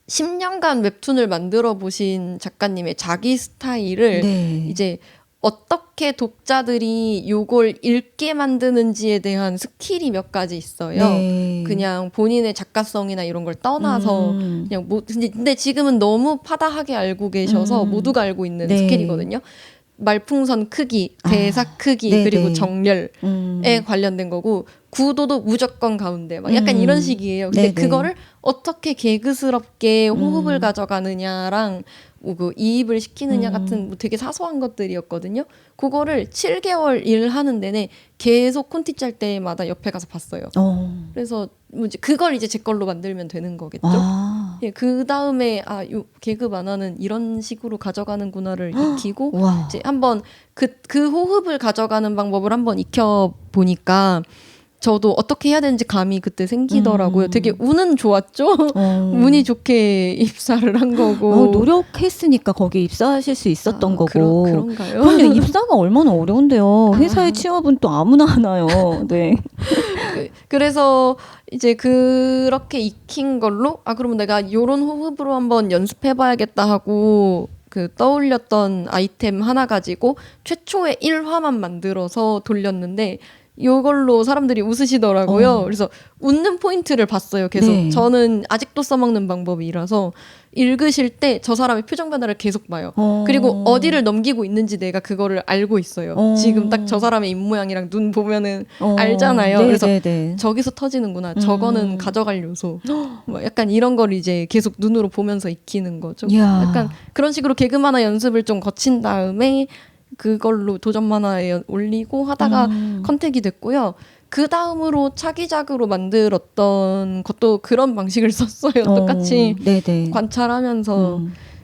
10년간 웹툰을 만들어 보신 작가님의 자기 스타일을 네. 이제 어떻게 독자들이 요걸 읽게 만드는지에 대한 스킬이 몇 가지 있어요. 네. 그냥 본인의 작가성이나 이런 걸 떠나서 그냥 근데 지금은 너무 파다하게 알고 계셔서 모두가 알고 있는 네. 스킬이거든요. 말풍선 크기, 대사 크기, 네네. 그리고 정렬에 관련된 거고 구도도 무조건 가운데 막 약간 이런 식이에요. 근데 네네. 그거를 어떻게 개그스럽게 호흡을 가져가느냐랑 그 이입을 시키느냐 같은 뭐 되게 사소한 것들이었거든요. 그거를 7개월 일을 하는 내내 계속 콘티 짤 때마다 옆에 가서 봤어요. 그래서 뭐 이제 그걸 이제 제 걸로 만들면 되는 거겠죠. 예, 그 다음에 요 개그 만화는 이런 식으로 가져가는구나를 익히고 와. 이제 한번 그 호흡을 가져가는 방법을 한번 익혀 보니까 저도 어떻게 해야 되는지 감이 그때 생기더라고요. 되게 운은 좋았죠. 운이 좋게 입사를 한 거고. 노력했으니까 거기 입사하실 수 있었던 거고. 그런가요? 그럼요. 입사가 얼마나 어려운데요. 회사의 취업은 또 아무나 하나요. 네. 그래서 이제 그렇게 익힌 걸로 그러면 내가 요런 호흡으로 한번 연습해봐야겠다 하고 그 떠올렸던 아이템 하나 가지고 최초의 1화만 만들어서 돌렸는데 이걸로 사람들이 웃으시더라고요. 그래서 웃는 포인트를 봤어요. 계속. 네. 저는 아직도 써먹는 방법이라서 읽으실 때 저 사람의 표정 변화를 계속 봐요. 그리고 어디를 넘기고 있는지 내가 그거를 알고 있어요. 지금 딱 저 사람의 입모양이랑 눈 보면은 알잖아요. 그래서 저기서 터지는구나. 저거는 가져갈 요소. 뭐 약간 이런 걸 이제 계속 눈으로 보면서 익히는 거죠. 이야. 약간 그런 식으로 개그 만화 연습을 좀 거친 다음에 그걸로 도전 만화에 올리고 하다가 컨택이 됐고요. 그 다음으로 차기작으로 만들었던 것도 그런 방식을 썼어요. 똑같이 네네. 관찰하면서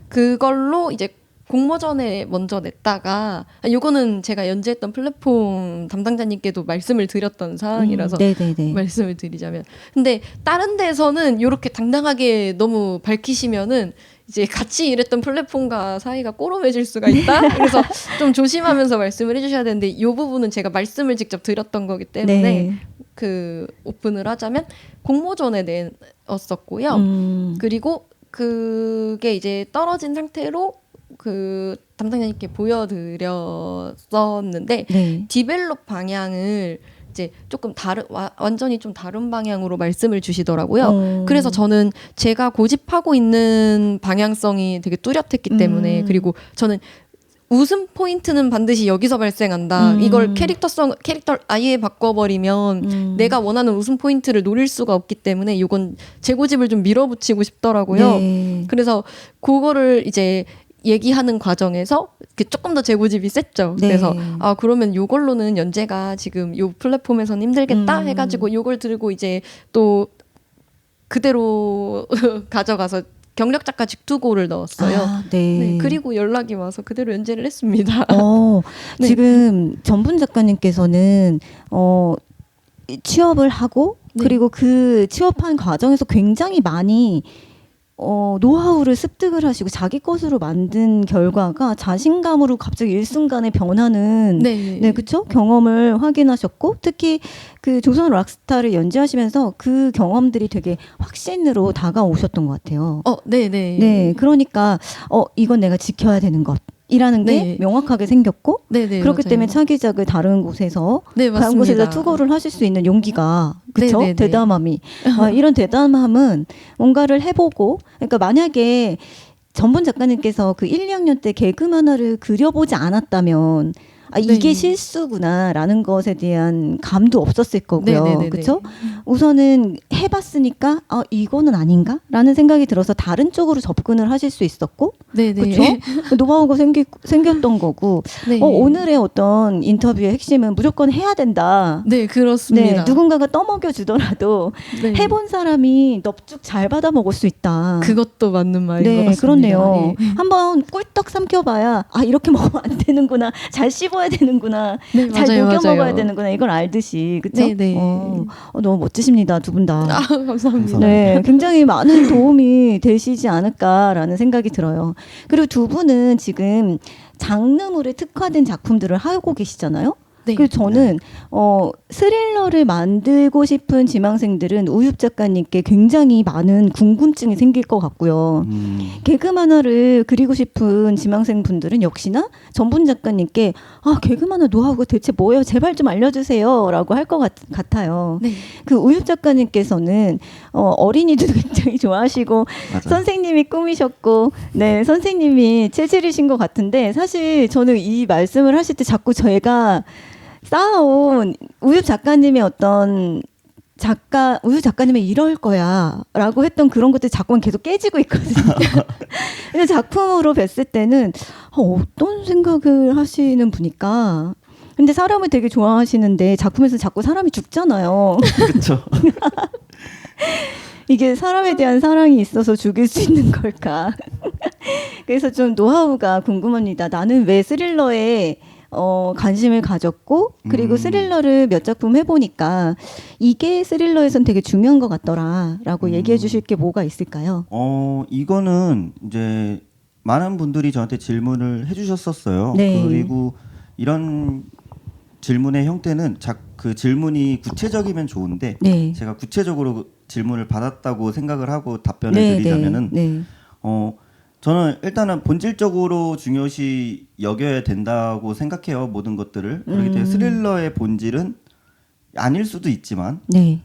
그걸로 이제 공모전에 먼저 냈다가 요거는 제가 연재했던 플랫폼 담당자님께도 말씀을 드렸던 사항이라서 네네네. 말씀을 드리자면 근데 다른 데서는 이렇게 당당하게 너무 밝히시면은 이제 같이 일했던 플랫폼과 사이가 꼬로매질 수가 있다. 그래서 좀 조심하면서 말씀을 해주셔야 되는데 이 부분은 제가 말씀을 직접 드렸던 거기 때문에 네. 그 오픈을 하자면 공모전에 냈었고요. 그리고 그게 이제 떨어진 상태로 그 담당자님께 보여드렸었는데 네. 디벨롭 방향을 이제 조금 완전히 좀 다른 방향으로 말씀을 주시더라고요. 그래서 저는 제가 고집하고 있는 방향성이 되게 뚜렷했기 때문에 그리고 저는 웃음 포인트는 반드시 여기서 발생한다. 이걸 캐릭터 아예 바꿔버리면 내가 원하는 웃음 포인트를 노릴 수가 없기 때문에 이건 재고집을 좀 밀어붙이고 싶더라고요. 네. 그래서 그거를 이제 얘기하는 과정에서 조금 더 재고집이 셌죠. 네. 그래서 그러면 요걸로는 연재가 지금 요 플랫폼에서는 힘들겠다 해가지고 요걸 들고 이제 또 그대로 가져가서 경력 작가 직투고를 넣었어요. 네. 네, 그리고 연락이 와서 그대로 연재를 했습니다. 네. 지금 전분 작가님께서는 취업을 하고 네. 그리고 그 취업한 과정에서 굉장히 많이 노하우를 습득을 하시고 자기 것으로 만든 결과가 자신감으로 갑자기 일순간에 변하는 네, 그쵸? 경험을 확인하셨고 특히 그 조선 락스타를 연재하시면서 그 경험들이 되게 확신으로 다가오셨던 것 같아요. 네네. 네, 그러니까 이건 내가 지켜야 되는 것이라는 게 네. 명확하게 생겼고 네네. 그렇기 맞아요. 때문에 차기작을 다른 곳에서 네, 다른 맞습니다. 곳에서 투고를 하실 수 있는 용기가 그쵸? 네네네. 대담함이 이런 대담함은 뭔가를 해보고 그러니까 만약에 전분 작가님께서 그 1, 2학년 때 개그 만화를 그려보지 않았다면 이게 네. 실수구나라는 것에 대한 감도 없었을 거고요. 네네네네. 그렇죠? 우선은 해봤으니까 이거는 아닌가라는 생각이 들어서 다른 쪽으로 접근을 하실 수 있었고, 네네. 그렇죠? 노하우가 생겼던 거고. 네. 오늘의 어떤 인터뷰의 핵심은 무조건 해야 된다. 네, 그렇습니다. 네, 누군가가 떠먹여 주더라도 네. 해본 사람이 넙죽 잘 받아 먹을 수 있다. 그것도 맞는 말인 것 네, 같습니다. 그렇네요. 네. 한번 꿀떡 삼켜봐야 이렇게 먹으면 안 되는구나, 잘 씹어야 되는구나, 네, 잘 맞아요, 녹여 맞아요. 먹어야 되는구나 이걸 알듯이 그렇죠? 네, 네. 너무 멋지십니다, 두 분 다. 감사합니다. 네, 굉장히 많은 도움이 되시지 않을까라는 생각이 들어요. 그리고 두 분은 지금 장르물에 특화된 작품들을 하고 계시잖아요. 네. 그리고 저는 스릴러를 만들고 싶은 지망생들은 우윳 작가님께 굉장히 많은 궁금증이 생길 것 같고요. 개그 만화를 그리고 싶은 지망생 분들은 역시나 전분 작가님께 개그 만화 노하우가 대체 뭐예요? 제발 좀 알려주세요라고 할 것 같아요. 네. 그 우윳 작가님께서는 어린이들도 굉장히 좋아하시고 맞아요. 선생님이 꿈이셨고 네 선생님이 체질이신 것 같은데 사실 저는 이 말씀을 하실 때 자꾸 저희가 쌓아온 우윳 작가님의 어떤 우윳 작가님의 이럴 거야라고 했던 그런 것들이 자꾸만 계속 깨지고 있거든요. 근데 작품으로 뵀을 때는 어떤 생각을 하시는 분일까? 근데 사람을 되게 좋아하시는데 작품에서 자꾸 사람이 죽잖아요. 그렇죠. 이게 사람에 대한 사랑이 있어서 죽일 수 있는 걸까? 그래서 좀 노하우가 궁금합니다. 나는 왜 스릴러에 관심을 가졌고 그리고 스릴러를 몇 작품 해보니까 이게 스릴러에선 되게 중요한 것 같더라라고 얘기해 주실 게 뭐가 있을까요? 이거는 이제 많은 분들이 저한테 질문을 해주셨었어요. 네. 그리고 이런 질문의 형태는 그 질문이 구체적이면 좋은데 네. 제가 구체적으로 질문을 받았다고 생각을 하고 답변을 드리자면은 네. 저는 일단은 본질적으로 중요시 여겨야 된다고 생각해요. 모든 것들을. 그렇기 때문에 스릴러의 본질은 아닐 수도 있지만 네.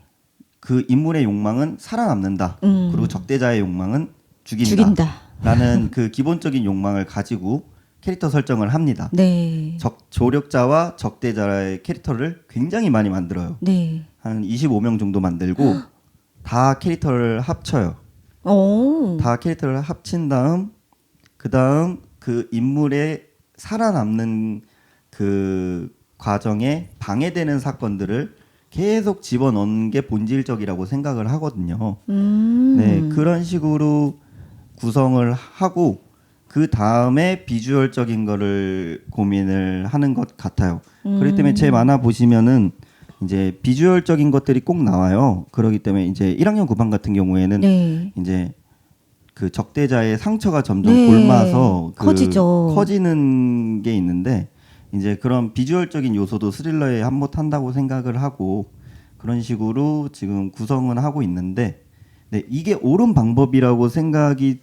그 인물의 욕망은 살아남는다. 그리고 적대자의 욕망은 죽인다. 라는 그 기본적인 욕망을 가지고 캐릭터 설정을 합니다. 네. 조력자와 적대자의 캐릭터를 굉장히 많이 만들어요. 네. 한 25명 정도 만들고 다 캐릭터를 합쳐요. 다 캐릭터를 합친 다음 그다음 그 인물의 살아남는 그 과정에 방해되는 사건들을 계속 집어넣는 게 본질적이라고 생각을 하거든요. 네, 그런 식으로 구성을 하고 그 다음에 비주얼적인 거를 고민을 하는 것 같아요. 그렇기 때문에 제 만화 보시면은 이제 비주얼적인 것들이 꼭 나와요. 그렇기 때문에 이제 1학년 9반 같은 경우에는 네. 이제 그 적대자의 상처가 점점 네. 골마서 커지죠. 커지는 게 있는데 이제 그런 비주얼적인 요소도 스릴러에 한몫한다고 생각을 하고 그런 식으로 지금 구성은 하고 있는데 네, 이게 옳은 방법이라고 생각이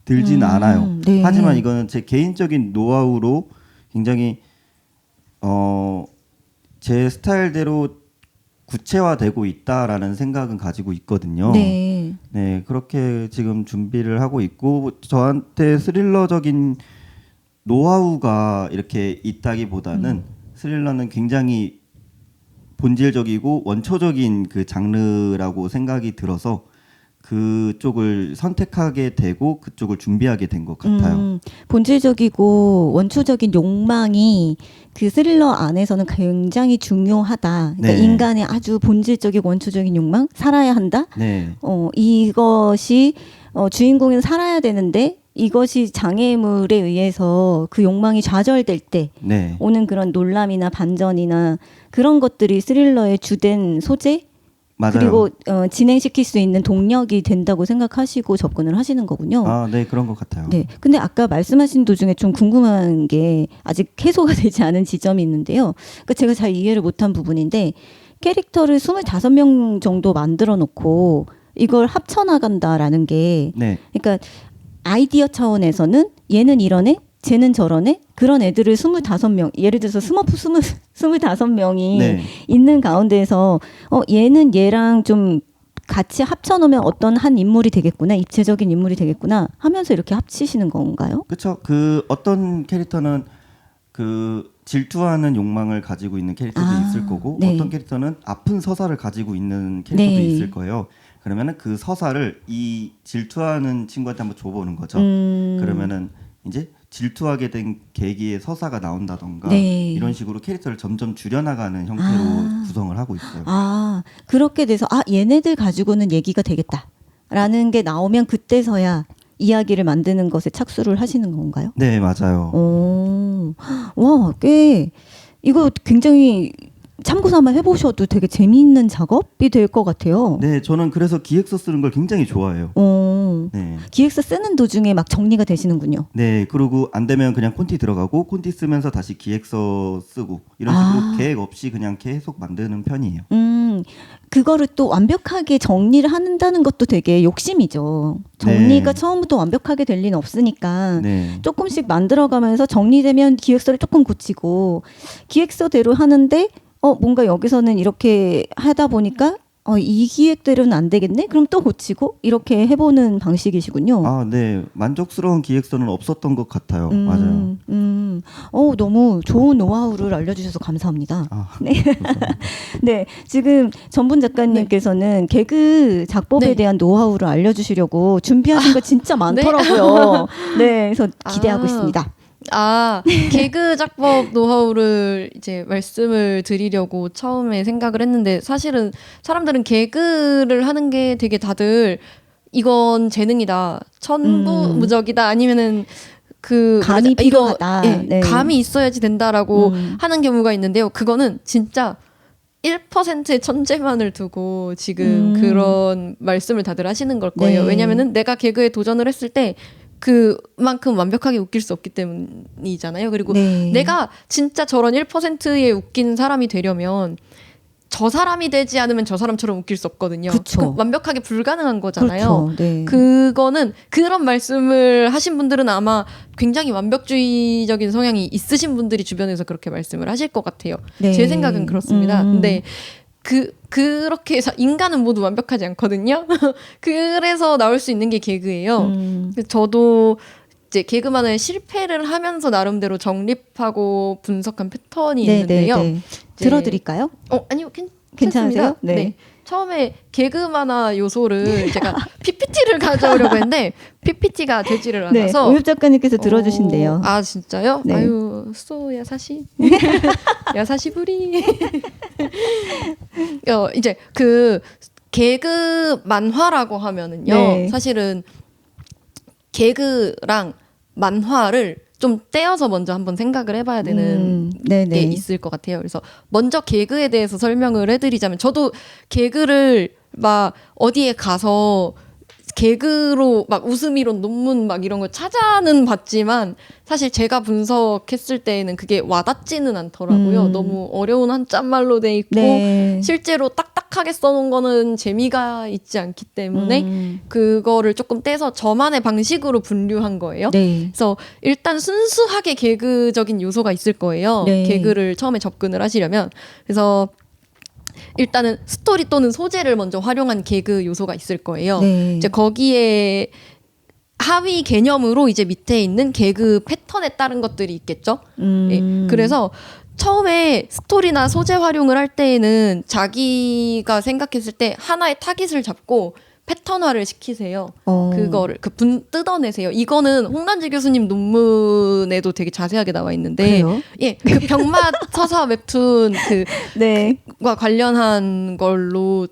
들진 않아요. 네. 하지만 이거는 제 개인적인 노하우로 굉장히 제 스타일대로 구체화되고 있다라는 생각은 가지고 있거든요. 네. 네, 그렇게 지금 준비를 하고 있고 저한테 스릴러적인 노하우가 이렇게 있다기보다는 스릴러는 굉장히 본질적이고 원초적인 그 장르라고 생각이 들어서 그쪽을 선택하게 되고 그쪽을 준비하게 된 것 같아요. 본질적이고 원초적인 욕망이 그 스릴러 안에서는 굉장히 중요하다. 그러니까 네. 인간의 아주 본질적이고 원초적인 욕망, 살아야 한다. 네, 이것이 주인공은 살아야 되는데 이것이 장애물에 의해서 그 욕망이 좌절될 때 네, 오는 그런 놀람이나 반전이나 그런 것들이 스릴러의 주된 소재 맞아요. 그리고 진행시킬 수 있는 동력이 된다고 생각하시고 접근을 하시는 거군요. 아, 네, 그런 것 같아요. 네. 근데 아까 말씀하신 도중에 좀 궁금한 게 아직 해소가 되지 않은 지점이 있는데요. 그러니까 제가 잘 이해를 못한 부분인데 캐릭터를 25명 정도 만들어 놓고 이걸 합쳐 나간다라는 게 네, 그러니까 아이디어 차원에서는 얘는 이런 애, 쟤는 저런 애 그런 애들을 25명 예를 들어서 스머프 25명이 네. 있는 가운데에서 얘는 얘랑 좀 같이 합쳐놓으면 어떤 한 인물이 되겠구나 입체적인 인물이 되겠구나 하면서 이렇게 합치시는 건가요? 그렇죠. 그 어떤 캐릭터는 그 질투하는 욕망을 가지고 있는 캐릭터도 있을 거고 네. 어떤 캐릭터는 아픈 서사를 가지고 있는 캐릭터도 네. 있을 거예요. 그러면은 그 서사를 이 질투하는 친구한테 한번 줘보는 거죠. 그러면은 이제 질투하게 된 계기의 서사가 나온다던가 네. 이런 식으로 캐릭터를 점점 줄여나가는 형태로 구성을 하고 있어요. 그렇게 돼서 얘네들 가지고는 얘기가 되겠다라는 게 나오면 그때서야 이야기를 만드는 것에 착수를 하시는 건가요? 네, 맞아요. 와, 꽤 이거 굉장히 참고 삼아 해보셔도 되게 재미있는 작업이 될 것 같아요. 네, 저는 그래서 기획서 쓰는 걸 굉장히 좋아해요. 네. 기획서 쓰는 도중에 막 정리가 되시는군요. 네, 그리고 안 되면 그냥 콘티 들어가고 콘티 쓰면서 다시 기획서 쓰고 이런 식으로 계획 없이 그냥 계속 만드는 편이에요. 그거를 또 완벽하게 정리를 한다는 것도 되게 욕심이죠. 정리가 네. 처음부터 완벽하게 될 리는 없으니까 네, 조금씩 만들어가면서 정리되면 기획서를 조금 고치고 기획서대로 하는데 뭔가 여기서는 이렇게 하다 보니까 이 기획대로는 안 되겠네? 그럼 또 고치고 이렇게 해보는 방식이시군요. 아, 네, 만족스러운 기획서는 없었던 것 같아요. 맞아요. 너무 좋은 노하우를 알려주셔서 감사합니다. 네. 네, 지금 전분 작가님께서는 개그 작법에 네. 대한 노하우를 알려주시려고 준비하신 거 진짜 많더라고요. 네, 그래서 기대하고 있습니다. 개그 작법 노하우를 이제 말씀을 드리려고 처음에 생각을 했는데 사실은 사람들은 개그를 하는 게 되게 다들 이건 재능이다, 천부무적이다 아니면은 감이 필요하다. 네. 감이 있어야지 된다라고 하는 경우가 있는데요. 그거는 진짜 1%의 천재만을 두고 지금 그런 말씀을 다들 하시는 걸 거예요. 네. 왜냐면은 내가 개그에 도전을 했을 때 그만큼 완벽하게 웃길 수 없기 때문이잖아요. 그리고 네. 내가 진짜 저런 1%의 웃긴 사람이 되려면 저 사람이 되지 않으면 저 사람처럼 웃길 수 없거든요. 그쵸. 완벽하게 불가능한 거잖아요. 그렇죠. 네. 그거는 그런 말씀을 하신 분들은 아마 굉장히 완벽주의적인 성향이 있으신 분들이 주변에서 그렇게 말씀을 하실 것 같아요. 네. 제 생각은 그렇습니다. 근데 그렇게 해서 인간은 모두 완벽하지 않거든요. 그래서 나올 수 있는 게 개그예요. 저도 이제 개그만을 실패를 하면서 나름대로 정립하고 분석한 패턴이 있는데요. 네. 들어드릴까요? 아니요, 괜찮으세요? 괜찮습니다. 네. 처음에 개그 만화 요소를 제가 PPT를 가져오려고 했는데 PPT가 되지를 네, 않아서 오엽 작가님께서 들어주신대요. 아 진짜요? 네. 아유 야사시 야사시부리 이제 그 개그 만화라고 하면은요 네. 사실은 개그랑 만화를 좀 떼어서 먼저 한번 생각을 해봐야 되는 네네. 게 있을 것 같아요. 그래서 먼저 개그에 대해서 설명을 해드리자면 저도 개그를 막 어디에 가서 개그로 막 웃음이론 논문 막 이런 걸 찾아는 봤지만 사실 제가 분석했을 때에는 그게 와닿지는 않더라고요. 너무 어려운 한자말로 돼 있고 네. 실제로 딱딱하게 써놓은 거는 재미가 있지 않기 때문에 그거를 조금 떼서 저만의 방식으로 분류한 거예요. 네. 그래서 일단 순수하게 개그적인 요소가 있을 거예요. 네. 개그를 처음에 접근을 하시려면. 그래서 일단은 스토리 또는 소재를 먼저 활용한 개그 요소가 있을 거예요. 네. 이제 거기에 하위 개념으로 이제 밑에 있는 개그 패턴에 따른 것들이 있겠죠. 예, 그래서 처음에 스토리나 소재 활용을 할 때에는 자기가 생각했을 때 하나의 타깃을 잡고 패턴화를 시키세요. 그거를 뜯어내세요. 이거는 홍란지 교수님 논문에도 되게 자세하게 나와 있는데, 그래요? 예, 그 병맛 서사 웹툰 네. 과 관련한 걸로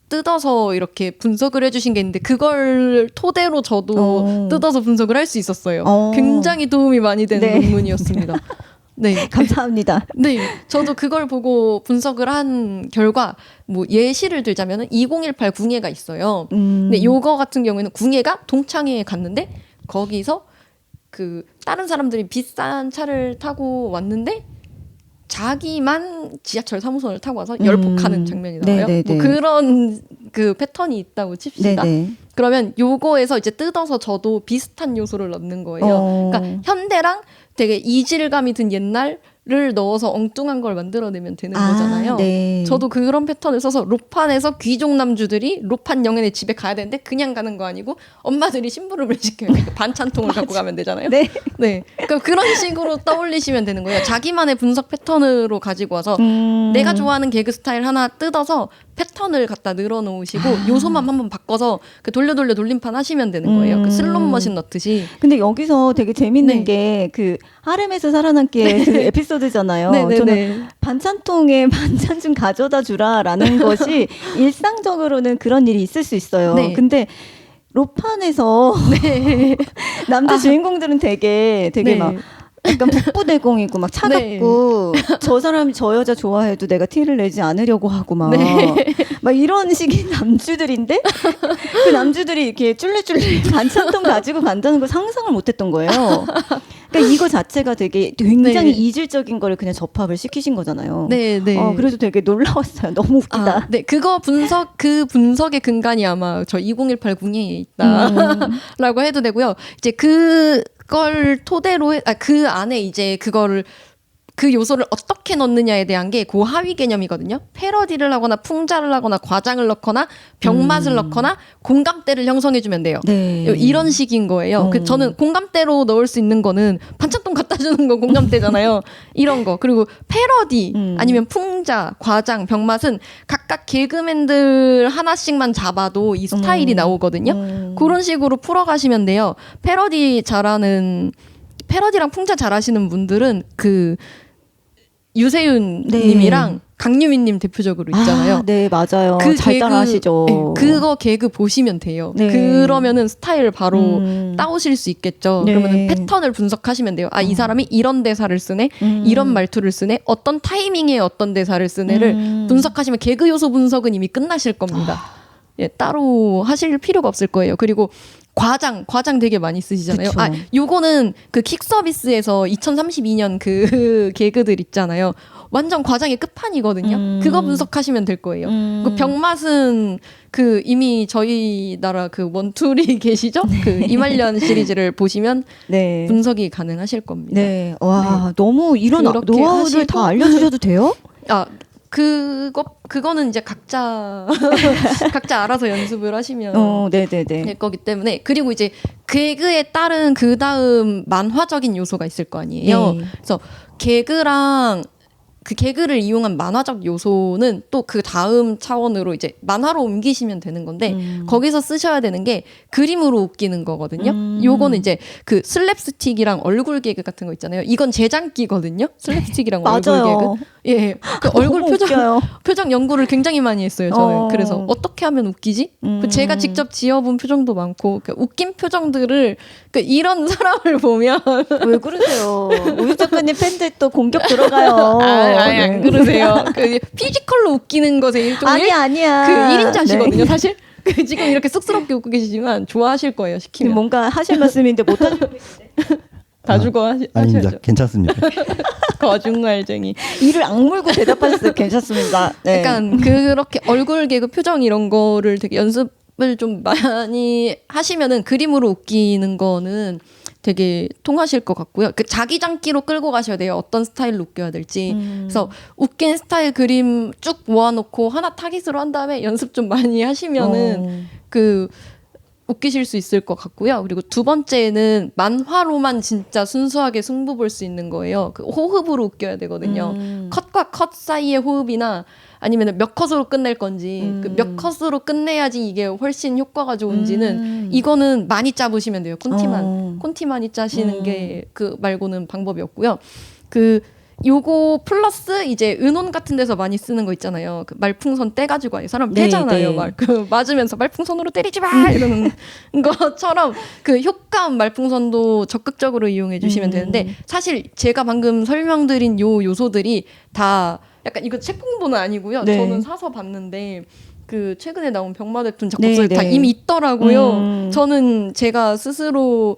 뜯어서 이렇게 분석을 해주신 게 있는데 그걸 토대로 저도 뜯어서 분석을 할 수 있었어요. 굉장히 도움이 많이 되는 네. 논문이었습니다. 네. 감사합니다. 네, 저도 그걸 보고 분석을 한 결과 뭐 예시를 들자면은 2018 궁예가 있어요. 근데 요거 같은 경우에는 궁예가 동창회에 갔는데 거기서 그 다른 사람들이 비싼 차를 타고 왔는데 자기만 지하철 3호선을 타고 와서 열폭하는 장면이 나와요. 네네네. 뭐 그런 그 패턴이 있다고 칩시다. 네네. 그러면 요거에서 이제 뜯어서 저도 비슷한 요소를 넣는 거예요. 그러니까 현대랑 되게 이질감이 든 옛날을 넣어서 엉뚱한 걸 만들어내면 되는 거잖아요. 네. 저도 그런 패턴을 써서 로판에서 귀족 남주들이 로판 영연의 집에 가야 되는데 그냥 가는 거 아니고 엄마들이 심부름을 시켜요. 그러니까 반찬통을 갖고 가면 되잖아요. 네. 네. 그러니까 그런 식으로 떠올리시면 되는 거예요. 자기만의 분석 패턴으로 가지고 와서 내가 좋아하는 개그 스타일 하나 뜯어서 패턴을 갖다 늘어놓으시고 요소만 한번 바꿔서 그 돌려 돌림판 하시면 되는 거예요. 그 슬롯 머신 넣듯이. 근데 여기서 되게 재밌는 네. 게 그 하렘에서 살아남기의 그 에피소드잖아요. 네네네. 저는 반찬통에 반찬 좀 가져다 주라라는 것이 일상적으로는 그런 일이 있을 수 있어요. 네. 근데 로판에서 남자 주인공들은 되게 네. 막 약간 북부대공이고 막 차갑고 저 사람이 저 여자 좋아해도 내가 티를 내지 않으려고 하고 막 이런 식의 남주들인데 그 남주들이 이렇게 쫄래쫄래 반찬통 가지고 간다는 걸 상상을 못했던 거예요. 그러니까 이거 자체가 되게 굉장히 이질적인 거를 그냥 접합을 시키신 거잖아요. 네, 네. 그래서 되게 놀라웠어요. 너무 웃기다. 네, 그거 그 분석의 근간이 아마 저 2018 궁예에 있다라고 해도 되고요. 이제 그걸 토대로 그 안에 이제 그 요소를 어떻게 넣느냐에 대한 게 그 하위 개념이거든요. 패러디를 하거나 풍자를 하거나 과장을 넣거나 병맛을 넣거나 공감대를 형성해주면 돼요. 네. 이런 식인 거예요. 저는 공감대로 넣을 수 있는 거는 반찬통 갖다 주는 거 공감대잖아요. 이런 거. 그리고 패러디 아니면 풍자, 과장, 병맛은 각각 개그맨들 하나씩만 잡아도 이 스타일이 나오거든요. 그런 식으로 풀어가시면 돼요. 패러디랑 풍자 잘하시는 분들은 그 유세윤 님이랑 강유민 님 대표적으로 있잖아요. 네, 맞아요. 그 잘 따라하시죠. 네, 그거 개그 보시면 돼요. 네. 그러면은 스타일 바로 따오실 수 있겠죠. 네. 그러면은 패턴을 분석하시면 돼요. 이 사람이 이런 대사를 쓰네, 이런 말투를 쓰네, 어떤 타이밍에 어떤 대사를 쓰네를 분석하시면 개그 요소 분석은 이미 끝나실 겁니다. 예, 따로 하실 필요가 없을 거예요. 그리고 과장 되게 많이 쓰시잖아요. 그쵸. 요거는 그 킥 서비스에서 2032년 그 개그들 있잖아요. 완전 과장의 끝판이거든요. 그거 분석하시면 될 거예요. 그 병맛은 그 이미 저희 나라 그 원툴이 계시죠? 그 이말년 시리즈를 보시면 분석이 가능하실 겁니다. 네. 와, 너무 이런 그렇게 노하우를 하시고. 다 알려주셔도 돼요? 그거는 이제 각자 알아서 연습을 하시면 네네네. 될 거기 때문에. 그리고 이제 개그에 따른 그 다음 만화적인 요소가 있을 거 아니에요. 네. 그래서 개그랑 그 개그를 이용한 만화적 요소는 또 그 다음 차원으로 이제 만화로 옮기시면 되는 건데 거기서 쓰셔야 되는 게 그림으로 웃기는 거거든요. 요거는 이제 그 슬랩스틱이랑 얼굴 개그 같은 거 있잖아요. 이건 재장기거든요. 슬랩스틱이랑 얼굴 맞아요. 개그. 예. 그 얼굴 너무 웃겨요. 표정 연구를 굉장히 많이 했어요. 저는. 그래서 어떻게 하면 웃기지? 제가 직접 지어본 표정도 많고 웃긴 표정들을 이런 사람을 보면 왜 그러세요? 우유 작가님 팬들 또 공격 들어가요. 안 그러세요. 그 피지컬로 웃기는 것에 좀 아니야. 그 1인자시거든요, 사실. 지금 이렇게 쑥스럽게 웃고 계시지만 좋아하실 거예요, 시키면. 뭔가 하실 말씀인데 못 하시고 계신데. 다 죽어 아닙니다. 하셔야죠. 괜찮습니다. 거짓말쟁이. 이를 악물고 대답하셨어요. 괜찮습니다. 네. 약간 그렇게 얼굴 개그 표정 이런 거를 되게 연습을 좀 많이 하시면은 그림으로 웃기는 거는 되게 통하실 것 같고요. 그 자기 장기로 끌고 가셔야 돼요. 어떤 스타일로 웃겨야 될지. 그래서 웃긴 스타일 그림 쭉 모아놓고 하나 타깃으로 한 다음에 연습 좀 많이 하시면은 그 웃기실 수 있을 것 같고요. 그리고 두 번째는 만화로만 진짜 순수하게 승부 볼 수 있는 거예요. 그 호흡으로 웃겨야 되거든요. 컷과 컷 사이의 호흡이나 아니면 몇 컷으로 끝낼 건지 그 몇 컷으로 끝내야지 이게 훨씬 효과가 좋은지는 이거는 많이 짜보시면 돼요. 콘티 많이 짜시는 게 그 말고는 방법이 없고요. 그 요거 플러스 이제 은혼 같은 데서 많이 쓰는 거 있잖아요. 그 말풍선 떼가지고 아니 사람 네, 패잖아요. 네. 막 그 맞으면서 말풍선으로 때리지 마 이러는 것처럼 그 효과음 말풍선도 적극적으로 이용해 주시면 되는데 사실 제가 방금 설명드린 요 요소들이 다 약간 이거 책 공부는 아니고요. 네. 저는 사서 봤는데 그 최근에 나온 병마대툰 작곡서에 네, 다 네. 이미 있더라고요. 저는 제가 스스로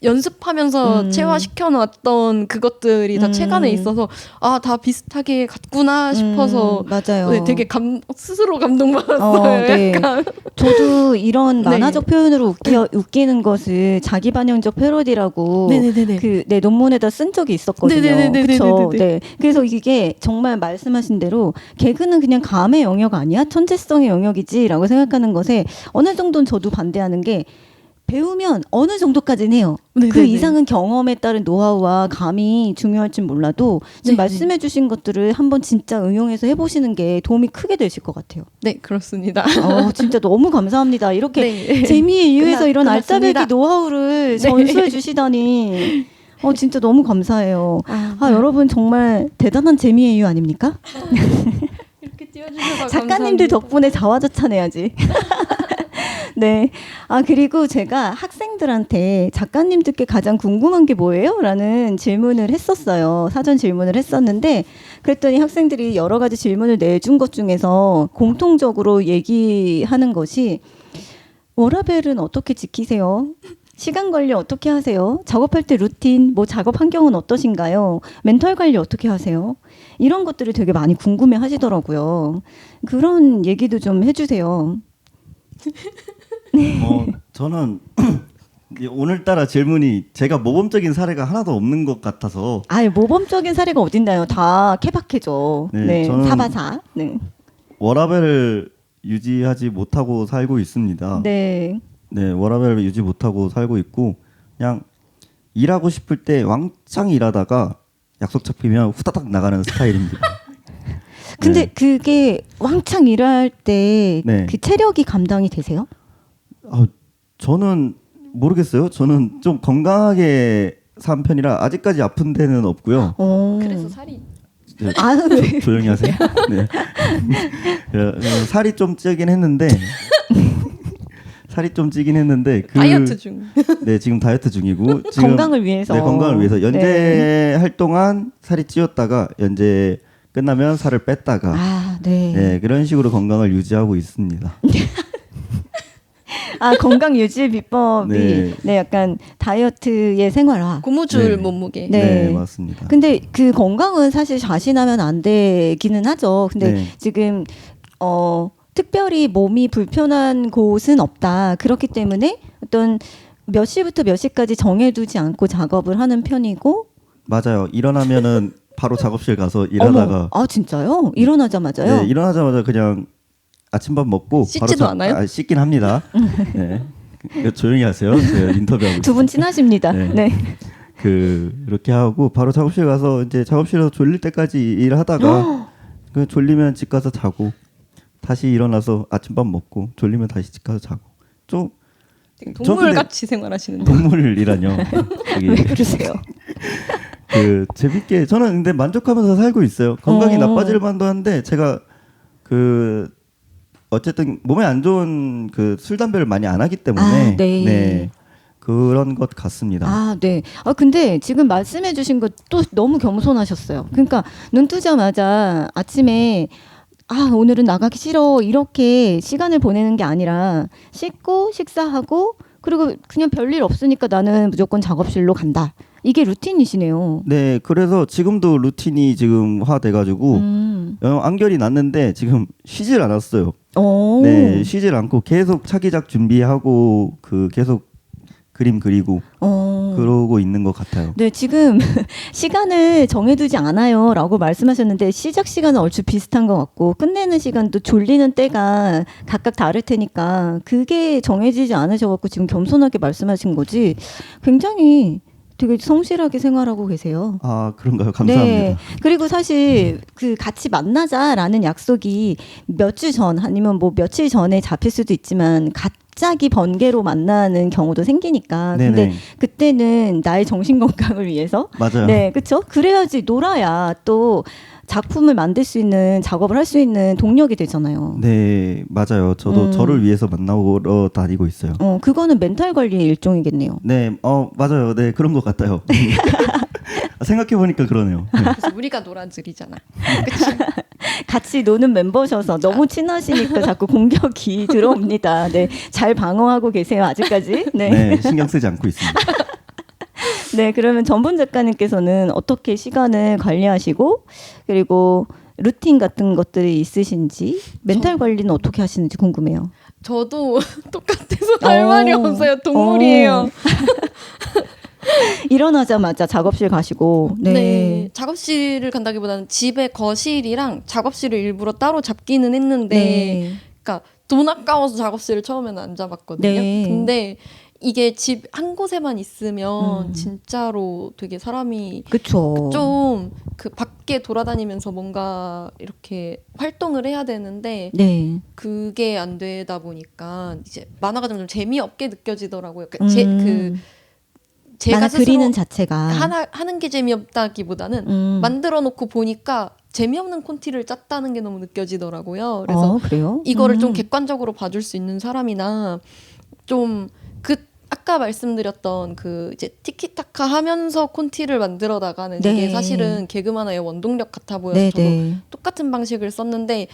연습하면서 체화시켜 놨던 그것들이 다 책 안에 있어서 아, 다 비슷하게 같구나 싶어서 맞아요. 네, 되게 스스로 감동받았어요. 네. 약간. 저도 이런 네. 만화적 표현으로 웃기는 것을 자기 반영적 패러디라고 네네네네. 그 내 논문에다 쓴 적이 있었거든요. 네네네네네네. 그쵸? 네. 그래서 이게 정말 말씀하신 대로 개그는 그냥 감의 영역 아니야? 천재성의 영역이지라고 생각하는 것에 어느 정도는 저도 반대하는 게 배우면 어느 정도까지는 해요. 네네네. 그 이상은 경험에 따른 노하우와 감이 중요할진 몰라도 지금 네네. 말씀해주신 것들을 한번 진짜 응용해서 해보시는 게 도움이 크게 되실 것 같아요. 네, 그렇습니다. 진짜 너무 감사합니다. 이렇게 네. 재미에 의해서 이런 끝났습니다. 알짜배기 노하우를 네. 전수해 주시다니 진짜 너무 감사해요. 여러분 정말 대단한 재미의 이유 아닙니까? 이렇게 띄워주셔서 작가님들 감사합니다. 덕분에 자화자찬해야지. 네. 그리고 제가 학생들한테 작가님들께 가장 궁금한 게 뭐예요? 라는 질문을 했었어요. 사전 질문을 했었는데, 그랬더니 학생들이 여러 가지 질문을 내준 것 중에서 공통적으로 얘기하는 것이, 워라밸은 어떻게 지키세요? 시간 관리 어떻게 하세요? 작업할 때 루틴, 작업 환경은 어떠신가요? 멘탈 관리 어떻게 하세요? 이런 것들을 되게 많이 궁금해 하시더라고요. 그런 얘기도 좀 해주세요. 저는 오늘따라 질문이 제가 모범적인 사례가 하나도 없는 것 같아서 모범적인 사례가 어딨나요? 다 케바케죠. 네, 네, 저는- 사바사. 네. 워라밸을 유지하지 못하고 살고 있습니다. 네. 네, 워라밸을 유지 못하고 살고 있고 그냥 일하고 싶을 때 왕창 일하다가 약속 잡히면 후다닥 나가는 스타일입니다. 근데 네. 그게 왕창 일할 때 그 네. 체력이 감당이 되세요? 저는 모르겠어요. 저는 좀 건강하게 산 편이라 아직까지 아픈 데는 없고요. 그래서 살이 네, 네. 조용히 하세요. 네. 살이 좀 찌긴 했는데 다이어트 중. 네, 지금 다이어트 중이고 지금 건강을 위해서. 네, 건강을 위해서 연재 네. 할 동안 살이 찌었다가 연재 끝나면 살을 뺐다가 네. 네, 그런 식으로 건강을 유지하고 있습니다. 건강 유지 비법이 네. 약간 다이어트의 생활화. 고무줄 네. 몸무게. 네. 네, 맞습니다. 근데 그 건강은 사실 자신하면 안 되기는 하죠. 근데 네. 지금 특별히 몸이 불편한 곳은 없다. 그렇기 때문에 어떤 몇 시부터 몇 시까지 정해두지 않고 작업을 하는 편이고. 맞아요. 일어나면은 바로 작업실 가서 일하다가 진짜요? 일어나자마자요? 네, 일어나자마자 그냥 아침밥 먹고 씻지도 않아요? 씻긴 합니다. 네. 조용히 하세요. 제가 인터뷰하고 두 분 친하십니다. 네. 네. 이렇게 하고 바로 작업실 가서 이제 작업실에서 졸릴 때까지 일하다가 그 졸리면 집 가서 자고 다시 일어나서 아침밥 먹고 졸리면 다시 집 가서 자고 좀 동물같이 생활하시는데. 동물이라뇨. 왜 그러세요? 재밌게 저는 근데 만족하면서 살고 있어요. 건강이 나빠질 만도 한데 제가 어쨌든 몸에 안 좋은 술 담배를 많이 안 하기 때문에 네. 그런 것 같습니다. 네. 근데 지금 말씀해 주신 것도 너무 겸손하셨어요. 그러니까 눈 뜨자마자 아침에 오늘은 나가기 싫어 이렇게 시간을 보내는 게 아니라 씻고 식사하고 그리고 그냥 별일 없으니까 나는 무조건 작업실로 간다. 이게 루틴이시네요. 네, 그래서 지금도 루틴이 지금 화돼가지고 안결이 났는데 지금 쉬질 않았어요. 네, 쉬질 않고 계속 차기작 준비하고 계속 그림 그리고 그러고 있는 것 같아요. 네, 지금 시간을 정해두지 않아요 라고 말씀하셨는데 시작 시간은 얼추 비슷한 것 같고 끝내는 시간도 졸리는 때가 각각 다를 테니까 그게 정해지지 않으셔갖고 지금 겸손하게 말씀하신 거지 굉장히 되게 성실하게 생활하고 계세요. 아, 그런가요? 감사합니다. 네. 그리고 사실 그 같이 만나자라는 약속이 몇 주 전 아니면 뭐 며칠 전에 잡힐 수도 있지만 갑자기 번개로 만나는 경우도 생기니까. 근데 네네. 그때는 나의 정신 건강을 위해서 맞아요. 네, 그렇죠? 그래야지 놀아야 또 작품을 만들 수 있는 작업을 할 수 있는 동력이 되잖아요. 네, 맞아요. 저도 저를 위해서 만나러 다니고 있어요. 그거는 멘탈 관리의 일종이겠네요. 네, 맞아요. 네, 그런 것 같아요. 생각해 보니까 그러네요. 네. 그래서 우리가 놀아드리잖아. 그치? 같이 노는 멤버셔서 너무 친하시니까 자꾸 공격이 들어옵니다. 네, 잘 방어하고 계세요 아직까지. 네, 네, 신경 쓰지 않고 있습니다. 네, 그러면 전분 작가님께서는 어떻게 시간을 관리하시고 그리고 루틴 같은 것들이 있으신지 멘탈 관리는 어떻게 하시는지 궁금해요. 저도 똑같아서 할 말이 없어요. 동물이에요. 일어나자마자 작업실 가시고 네. 작업실을 간다기보다는 집에 거실이랑 작업실을 일부러 따로 잡기는 했는데 네. 그러니까 돈 아까워서 작업실을 처음에는 안 잡았거든요. 네. 근데 이게 집 한 곳에만 있으면 진짜로 되게 사람이 그쵸. 좀 그 밖에 돌아다니면서 뭔가 이렇게 활동을 해야 되는데 네. 그게 안 되다 보니까 이제 만화가 좀 재미없게 느껴지더라고요. 제가 만화 스스로 그리는 자체가 하는 게 재미없다기보다는 만들어 놓고 보니까 재미없는 콘티를 짰다는 게 너무 느껴지더라고요. 그래서 그래요? 이거를 좀 객관적으로 봐줄 수 있는 사람이나 좀 아까 말씀드렸던 그 이제 티키타카 하면서 콘티를 만들어 나가는 네. 게 사실은 개그 만화의 원동력 같아 보여서 네, 저도 네. 똑같은 방식을 썼는데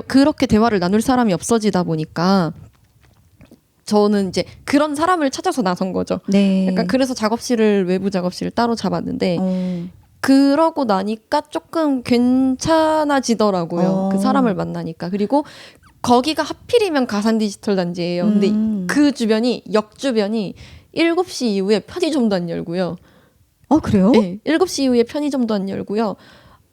그렇게 대화를 나눌 사람이 없어지다 보니까 저는 이제 그런 사람을 찾아서 나선 거죠. 네. 약간 그래서 외부 작업실을 따로 잡았는데 어. 그러고 나니까 조금 괜찮아지더라고요. 그 사람을 만나니까. 그리고 거기가 하필이면 가산 디지털 단지예요. 근데 그 역 주변이 7시 이후에 편의점도 안 열고요. 그래요? 네, 7시 이후에 편의점도 안 열고요.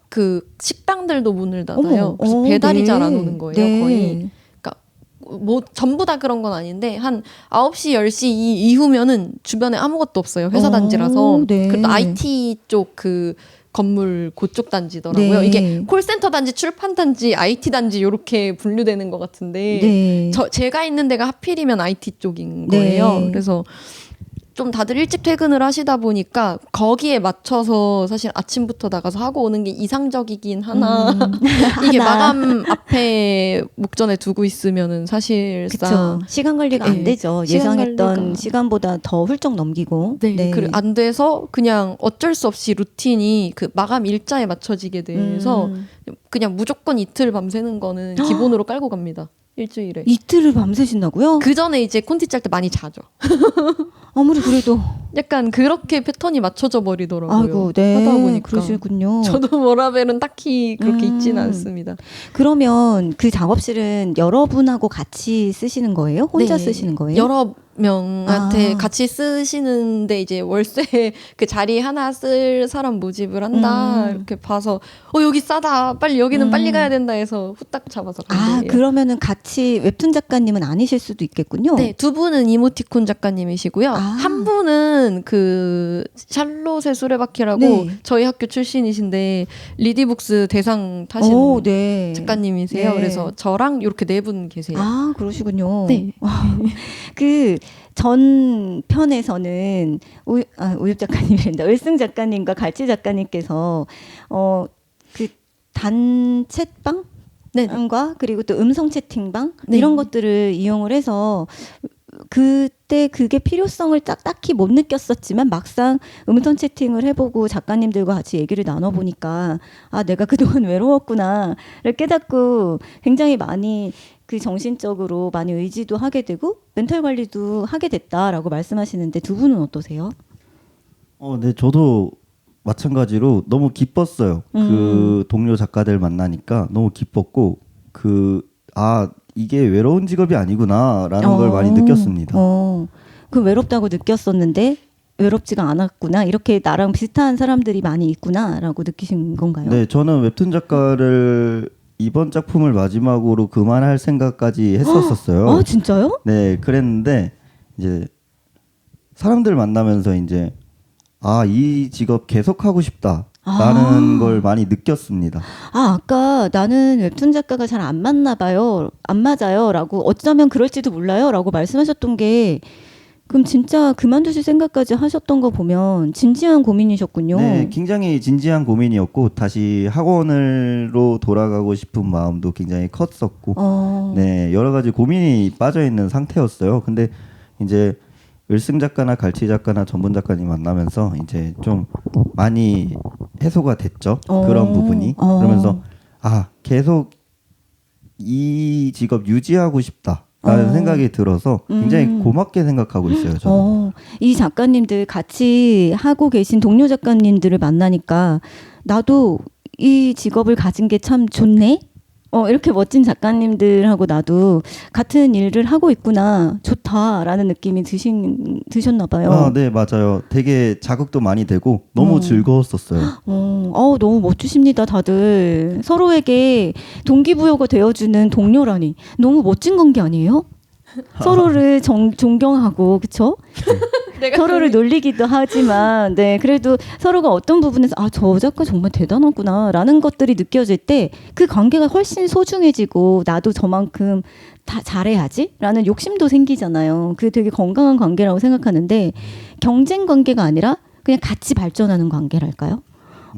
그 식당들도 문을 닫아요. 어머, 그래서 배달이 네. 잘 안 오는 거예요, 네. 거의. 그러니까 뭐 전부 다 그런 건 아닌데 한 9시, 10시 이후면은 주변에 아무것도 없어요. 회사 단지라서. 네. 그것도 IT 쪽 그 건물 그쪽 단지더라고요. 네. 이게 콜센터 단지, 출판 단지, IT 단지 이렇게 분류되는 것 같은데 네. 제가 있는 데가 하필이면 IT 쪽인 네. 거예요. 그래서 좀 다들 일찍 퇴근을 하시다 보니까 거기에 맞춰서 사실 아침부터 나가서 하고 오는 게 이상적이긴 하나 이게 마감 앞에 목전에 두고 있으면은 사실상 그쵸. 시간 관리가 안 네. 되죠. 시간 예상했던 관리가. 시간보다 더 훌쩍 넘기고. 네, 안 돼서 그냥 어쩔 수 없이 루틴이 그 마감 일자에 맞춰지게 돼서 그냥 무조건 이틀 밤새는 거는 기본으로 깔고 갑니다. 일주일에. 이틀을 밤새신다고요? 그 전에 이제 콘티 짤 때 많이 자죠. 아무리 그래도 약간 그렇게 패턴이 맞춰져 버리더라고요. 아이고, 네. 하다 보니까. 그러시군요. 저도 워라벨은 딱히 그렇게 있지는 않습니다. 그러면 그 작업실은 여러분하고 같이 쓰시는 거예요? 혼자 네. 쓰시는 거예요? 여러 명한테 아. 같이 쓰시는데 이제 월세 그 자리 하나 쓸 사람 모집을 한다 이렇게 봐서 여기 싸다 빨리 여기는 빨리 가야 된다 해서 후딱 잡아서 간 거예요. 그러면은 같이 웹툰 작가님은 아니실 수도 있겠군요. 네, 두 분은 이모티콘 작가님이시고요. 한 분은 그 샬롯의 수레바퀴라고 네. 저희 학교 출신이신데 리디북스 대상 타신 네. 작가님이세요. 네. 그래서 저랑 이렇게 네 분 계세요. 그러시군요. 네. 그 전 편에서는 우엽 작가님이란다. 을승 작가님과 갈치 작가님께서 그 단챗방? 네. 과 그리고 또 음성 채팅방 네. 이런 것들을 이용을 해서 그때 그게 필요성을 딱히 못 느꼈었지만 막상 음성 채팅을 해보고 작가님들과 같이 얘기를 나눠보니까 내가 그동안 외로웠구나를 깨닫고 굉장히 많이 그 정신적으로 많이 의지도 하게 되고 멘탈 관리도 하게 됐다라고 말씀하시는데 두 분은 어떠세요? 네, 저도 마찬가지로 너무 기뻤어요. 그 동료 작가들 만나니까 너무 기뻤고 이게 외로운 직업이 아니구나라는 걸 많이 느꼈습니다. 그 외롭다고 느꼈었는데 외롭지가 않았구나. 이렇게 나랑 비슷한 사람들이 많이 있구나라고 느끼신 건가요? 네, 저는 웹툰 작가를 이번 작품을 마지막으로 그만할 생각까지 했었었어요. 아, 진짜요? 네, 그랬는데 이제 사람들 만나면서 이제 이 직업 계속 하고 싶다라는 걸 많이 느꼈습니다. 아까 나는 웹툰 작가가 잘 안 맞나 봐요. 안 맞아요라고 어쩌면 그럴지도 몰라요라고 말씀하셨던 게 그럼 진짜 그만두실 생각까지 하셨던 거 보면 진지한 고민이셨군요. 네, 굉장히 진지한 고민이었고 다시 학원으로 돌아가고 싶은 마음도 굉장히 컸었고 네, 여러 가지 고민이 빠져 있는 상태였어요. 근데 이제 을승 작가나 갈치 작가나 전문 작가님 만나면서 이제 좀 많이 해소가 됐죠. 그런 부분이. 그러면서 계속 이 직업 유지하고 싶다라는 생각이 들어서 굉장히 고맙게 생각하고 있어요. 저는. 이 작가님들 같이 하고 계신 동료 작가님들을 만나니까 나도 이 직업을 가진 게 참 좋네. 이렇게 멋진 작가님들하고 나도 같은 일을 하고 있구나. 좋다라는 느낌이 드셨나 봐요. 네, 맞아요. 되게 자극도 많이 되고 너무 즐거웠었어요. 너무 멋지십니다, 다들. 서로에게 동기부여가 되어주는 동료라니. 너무 멋진 관계 아니에요? 서로를 존경하고, 그쵸? 서로를 놀리기도 하지만, 네, 그래도 서로가 어떤 부분에서, 저 작가 정말 대단하구나, 라는 것들이 느껴질 때, 그 관계가 훨씬 소중해지고, 나도 저만큼 다 잘해야지? 라는 욕심도 생기잖아요. 그게 되게 건강한 관계라고 생각하는데, 경쟁 관계가 아니라, 그냥 같이 발전하는 관계랄까요?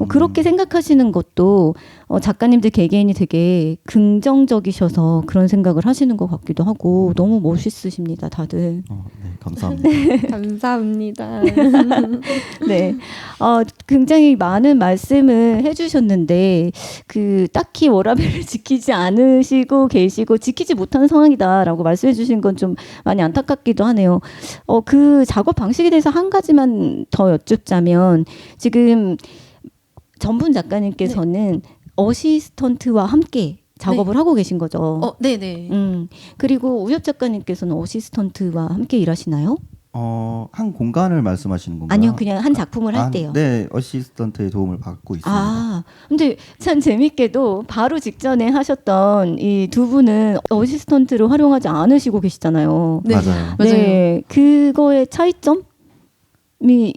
그렇게 생각하시는 것도 작가님들 개개인이 되게 긍정적이셔서 그런 생각을 하시는 것 같기도 하고 너무 멋있으십니다, 다들. 네, 감사합니다. 감사합니다. 네, 굉장히 많은 말씀을 해주셨는데 딱히 워라밸을 지키지 않으시고 계시고 지키지 못하는 상황이다라고 말씀해주신 건 좀 많이 안타깝기도 하네요. 그 작업 방식에 대해서 한 가지만 더 여쭙자면 지금 전분 작가님께서는 어시스턴트와 함께 작업을 하고 계신 거죠. 네네. 그리고 우엽 작가님께서는 어시스턴트와 함께 일하시나요? 한 공간을 말씀하시는 건가요? 아니요, 그냥 한 작품을 할 때요. 네, 어시스턴트의 도움을 받고 있습니다. 근데 참 재밌게도 바로 직전에 하셨던 이 두 분은 어시스턴트를 활용하지 않으시고 계시잖아요. 네. 맞아요. 네, 그거의 차이점이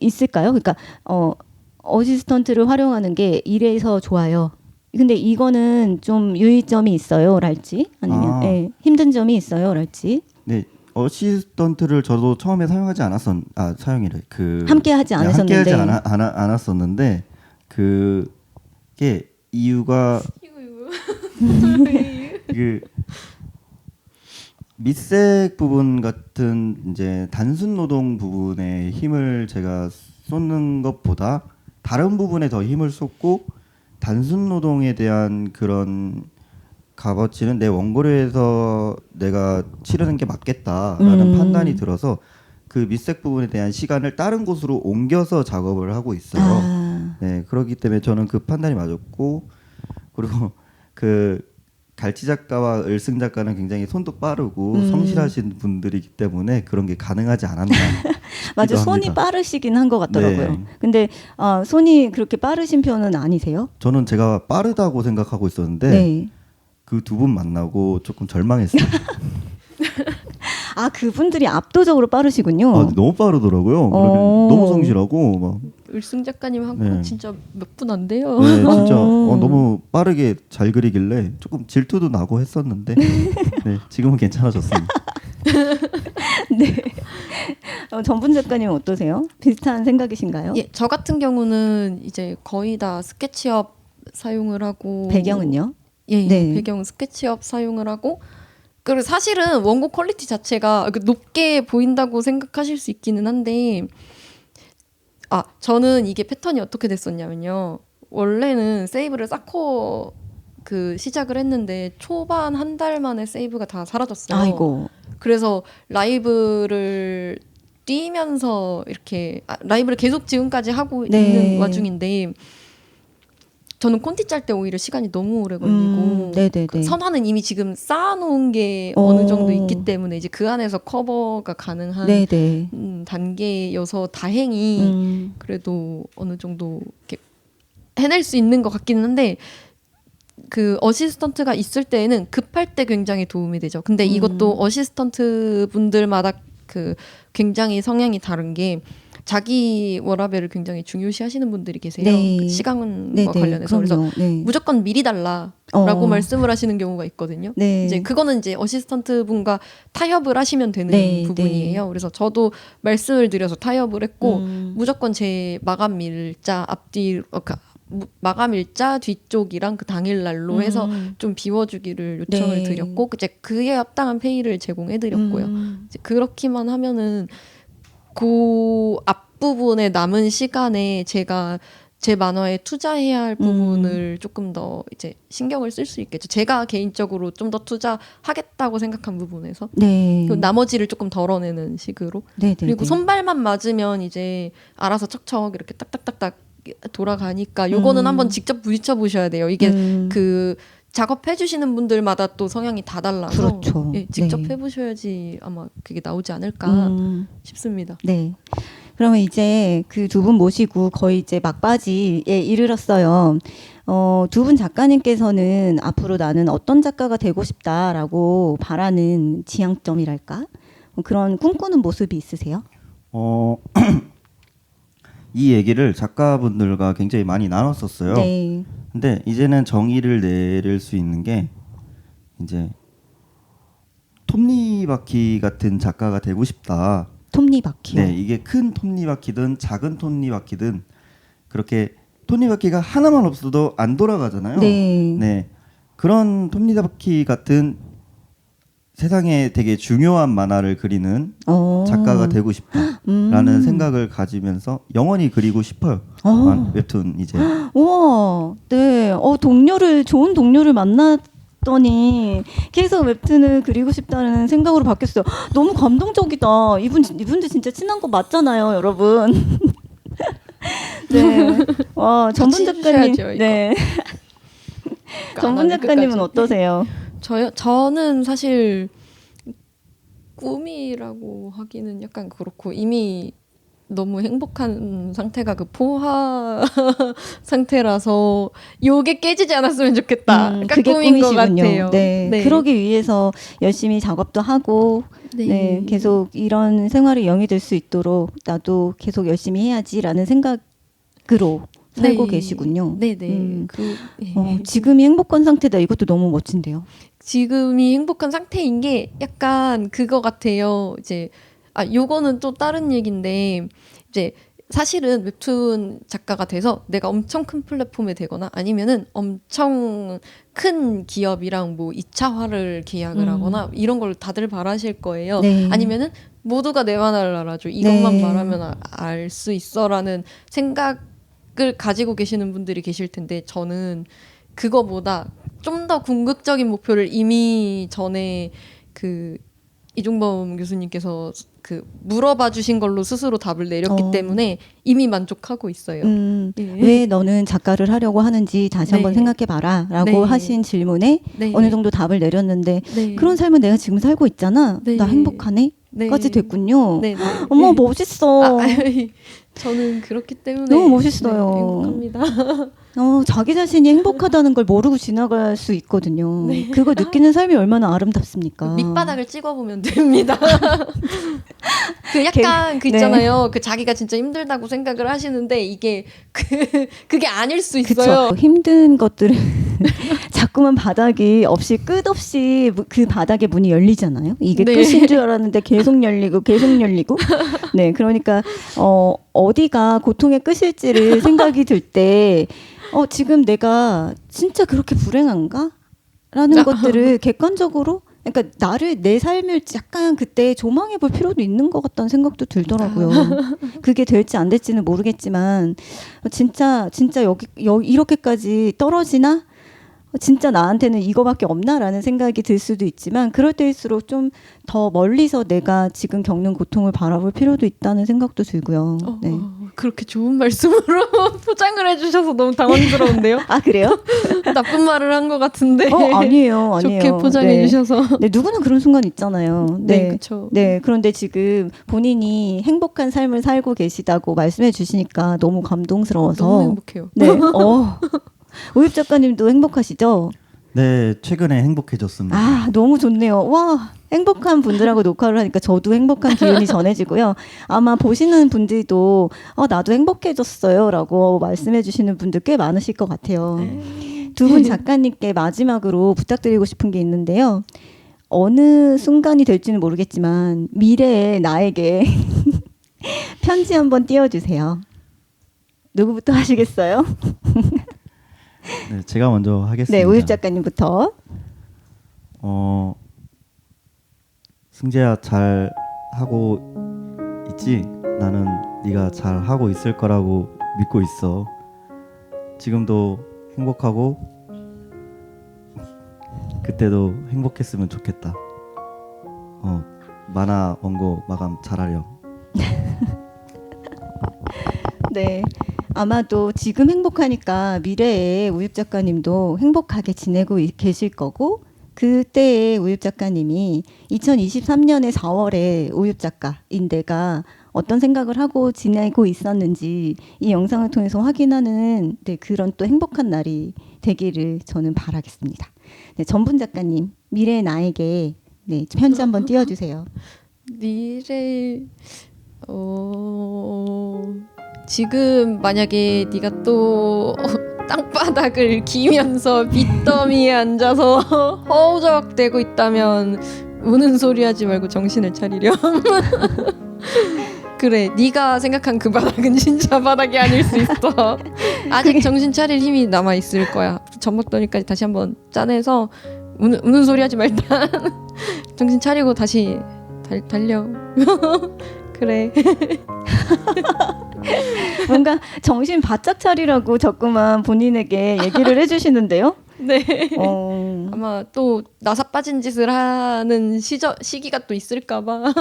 있을까요? 그러니까 어시스턴트를 활용하는 게 이래서 좋아요. 근데 이거는 좀 유의점이 있어요, 랄지 아니면 힘든 점이 있어요, 랄지. 네, 어시스턴트를 저도 처음에 사용하지 함께 하지 않으셨는데 않았었는데 그게 이유가 그 밑색 부분 같은 이제 단순 노동 부분에 힘을 제가 쏟는 것보다 다른 부분에 더 힘을 쏟고 단순 노동에 대한 그런 값어치는 내 원고료에서 내가 치르는 게 맞겠다라는 판단이 들어서 그 밑색 부분에 대한 시간을 다른 곳으로 옮겨서 작업을 하고 있어요. 네, 그렇기 때문에 저는 그 판단이 맞았고 그리고 그 갈치 작가와 을승 작가는 굉장히 손도 빠르고 성실하신 분들이기 때문에 그런 게 가능하지 않았나. 맞아, 손이 빠르시긴 한 것 같더라고요. 네. 근데 손이 그렇게 빠르신 편은 아니세요? 저는 제가 빠르다고 생각하고 있었는데 그 두 분 만나고 조금 절망했어요. 그분들이 압도적으로 빠르시군요. 너무 빠르더라고요. 너무 성실하고 막. 을승 작가님하고 진짜 몇 분 안 돼요. 네, 진짜 너무 빠르게 잘 그리길래 조금 질투도 나고 했었는데 네, 지금은 괜찮아졌습니다. 네. 전분 작가님은 어떠세요? 비슷한 생각이신가요? 예, 저 같은 경우는 이제 거의 다 스케치업 사용을 하고 배경은요? 예, 네. 배경 스케치업 사용을 하고 그리고 사실은 원고 퀄리티 자체가 높게 보인다고 생각하실 수 있기는 한데 저는 이게 패턴이 어떻게 됐었냐면요. 원래는 세이브를 쌓고 시작을 했는데 초반 한 달 만에 세이브가 다 사라졌어요. 아이고. 그래서 라이브를 뛰면서 이렇게 라이브를 계속 지금까지 하고 있는 와중인데 저는 콘티 짤 때 오히려 시간이 너무 오래 걸리고 네네네. 그 선화는 이미 지금 쌓아놓은 게 어느 정도 있기 때문에 이제 그 안에서 커버가 가능한 네네. 단계여서 다행히 그래도 어느 정도 이렇게 해낼 수 있는 것 같기는 한데 그 어시스턴트가 있을 때에는 급할 때 굉장히 도움이 되죠. 근데 이것도 어시스턴트 분들마다 그 굉장히 성향이 다른 게 자기 워라밸을 굉장히 중요시하시는 분들이 계세요. 네. 그 시간과 네네. 관련해서 그래서 그럼요. 네. 무조건 미리 달라라고 말씀을 하시는 경우가 있거든요. 네. 이제 그거는 이제 어시스턴트 분과 타협을 하시면 되는 네, 부분이에요. 그래서 저도 말씀을 드려서 타협을 했고 무조건 제 마감 일자 앞뒤 마감 일자 뒤쪽이랑 그 당일 날로 해서 좀 비워주기를 요청을 네. 드렸고 이제 그에 합당한 페이를 제공해드렸고요. 이제 그렇기만 하면은 그 앞부분에 남은 시간에 제가 제 만화에 투자해야 할 부분을 조금 더 이제 신경을 쓸 수 있겠죠. 제가 개인적으로 좀 더 투자하겠다고 생각한 부분에서 네. 그 나머지를 조금 덜어내는 식으로. 네네. 그리고 손발만 맞으면 이제 알아서 척척 이렇게 딱딱딱딱 돌아가니까 요거는 한번 직접 부딪혀 보셔야 돼요. 이게 그 작업해 주시는 분들마다 또 성향이 다 달라서 그렇죠. 예, 직접 네. 해보셔야지 아마 그게 나오지 않을까 싶습니다. 네. 그러면 이제 그 두 분 모시고 거의 이제 막바지에 이르렀어요. 두 분 작가님께서는 앞으로 나는 어떤 작가가 되고 싶다라고 바라는 지향점이랄까? 그런 꿈꾸는 모습이 있으세요? 이 얘기를 작가분들과 굉장히 많이 나눴었어요. 네. 근데 이제는 정의를 내릴 수 있는 게 이제 톱니바퀴 같은 작가가 되고 싶다. 톱니바퀴요. 네, 이게 큰 톱니바퀴든 작은 톱니바퀴든 그렇게 톱니바퀴가 하나만 없어도 안 돌아가잖아요. 네. 네, 그런 톱니바퀴 같은 세상에 되게 중요한 만화를 그리는 작가가 되고 싶다라는 생각을 가지면서 영원히 그리고 싶어요. 웹툰 이제. 우와, 네. 좋은 동료를 만났더니 계속 웹툰을 그리고 싶다는 생각으로 바뀌었어요. 너무 감동적이다. 이분들 진짜 친한 거 맞잖아요, 여러분. 네. 와, 전분 같이 작가님. 해주셔야죠, 이거. 네. 전분 작가님은 끝까지. 어떠세요? 저는 사실 꿈이라고 하기는 약간 그렇고 이미 너무 행복한 상태가 그 포화 상태라서 요게 깨지지 않았으면 좋겠다. 약간 그게 꿈인 것 꿈이시군요. 같아요. 네. 그러기 위해서 열심히 작업도 하고 네. 계속 이런 생활이 영위될 수 있도록 나도 계속 열심히 해야지라는 생각으로 살고 계시군요. 네네. 지금이 행복한 상태다. 이것도 너무 멋진데요. 지금이 행복한 상태인 게 약간 그거 같아요. 이제 요거는 또 다른 얘기인데 이제 사실은 웹툰 작가가 돼서 내가 엄청 큰 플랫폼에 되거나 아니면은 엄청 큰 기업이랑 뭐 2차화를 계약을 하거나 이런 걸 다들 바라실 거예요. 네. 아니면은 모두가 내 만화를 알아줘. 이것만 네. 말하면 알 수 있어라는 생각을 가지고 계시는 분들이 계실 텐데 저는 그거보다 좀 더 궁극적인 목표를 이미 전에 그 이종범 교수님께서 그 물어봐 주신 걸로 스스로 답을 내렸기 때문에 이미 만족하고 있어요. 예. 왜 너는 작가를 하려고 하는지 다시 한번 네. 생각해봐라 라고 네. 하신 질문에 네. 어느 정도 답을 내렸는데 네. 그런 삶을 내가 지금 살고 있잖아. 네. 나 행복하네? 네. 까지 됐군요. 네, 네. 어머 멋있어. 저는 그렇기 때문에 너무 멋있어요. 네, 행복합니다. 자기 자신이 행복하다는 걸 모르고 지나갈 수 있거든요. 네. 그걸 느끼는 삶이 얼마나 아름답습니까? 밑바닥을 찍어보면 됩니다. 그 약간 그 있잖아요. 그 자기가 진짜 힘들다고 생각을 하시는데 이게 그게 아닐 수 있어요. 그쵸. 힘든 것들은 자꾸만 바닥이 없이 끝없이 그 바닥의 문이 열리잖아요. 이게 네. 끝인 줄 알았는데 계속 열리고 계속 열리고. 네, 그러니까 어디가 고통의 끝일지를 생각이 들 때 지금 내가 진짜 그렇게 불행한가? 라는 것들을 객관적으로 그러니까 내 삶을 약간 그때 조망해 볼 필요도 있는 것 같다는 생각도 들더라고요. 그게 될지 안 될지는 모르겠지만 진짜 여기 이렇게까지 떨어지나? 진짜 나한테는 이거밖에 없나라는 생각이 들 수도 있지만 그럴 때일수록 좀 더 멀리서 내가 지금 겪는 고통을 바라볼 필요도 있다는 생각도 들고요. 네. 그렇게 좋은 말씀으로 포장을 해주셔서 너무 당황스러운데요. 아 그래요? 나쁜 말을 한 것 같은데. 아니에요. 좋게 포장해 주셔서. 네, 누구나 그런 순간 있잖아요. 네, 그렇죠. 네, 그런데 지금 본인이 행복한 삶을 살고 계시다고 말씀해 주시니까 너무 감동스러워서. 너무 행복해요. 네, 오입 작가님도 행복하시죠? 네, 최근에 행복해졌습니다. 아, 너무 좋네요. 와, 행복한 분들하고 녹화를 하니까 저도 행복한 기운이 전해지고요. 아마 보시는 분들도 나도 행복해졌어요라고 말씀해 주시는 분들 꽤 많으실 것 같아요. 두 분 작가님께 마지막으로 부탁드리고 싶은 게 있는데요. 어느 순간이 될지는 모르겠지만 미래의 나에게 편지 한번 띄워주세요. 누구부터 하시겠어요? 네, 제가 먼저 하겠습니다. 네, 오입 작가님부터. 승재야 잘 하고 있지? 나는 네가 잘 하고 있을 거라고 믿고 있어. 지금도 행복하고 그때도 행복했으면 좋겠다. 만화 원고 마감 잘하렴. 네. 아마도 지금 행복하니까 미래에 우입 작가님도 행복하게 지내고 계실 거고 그때의 우입 작가님이 2023년의 4월에 우입 작가인 내가 어떤 생각을 하고 지내고 있었는지 이 영상을 통해서 확인하는 그런 또 행복한 날이 되기를 저는 바라겠습니다. 네, 전분 작가님 미래의 나에게 편지 한번 띄워주세요. 미래 지금 만약에 네가 또 땅바닥을 기면서 빚더미에 앉아서 허우적대고 있다면 우는 소리 하지 말고 정신을 차리렴. 그래, 네가 생각한 그 바닥은 진짜 바닥이 아닐 수 있어. 아직 정신 차릴 힘이 남아 있을 거야. 전복더니까지 다시 한번 짜내서 우는 소리 하지 말자. 정신 차리고 다시 달려. 그래. 뭔가 정신 바짝 차리라고 자꾸만 본인에게 얘기를 해주시는데요. 네. 아마 또 나사 빠진 짓을 하는 시기가 또 있을까봐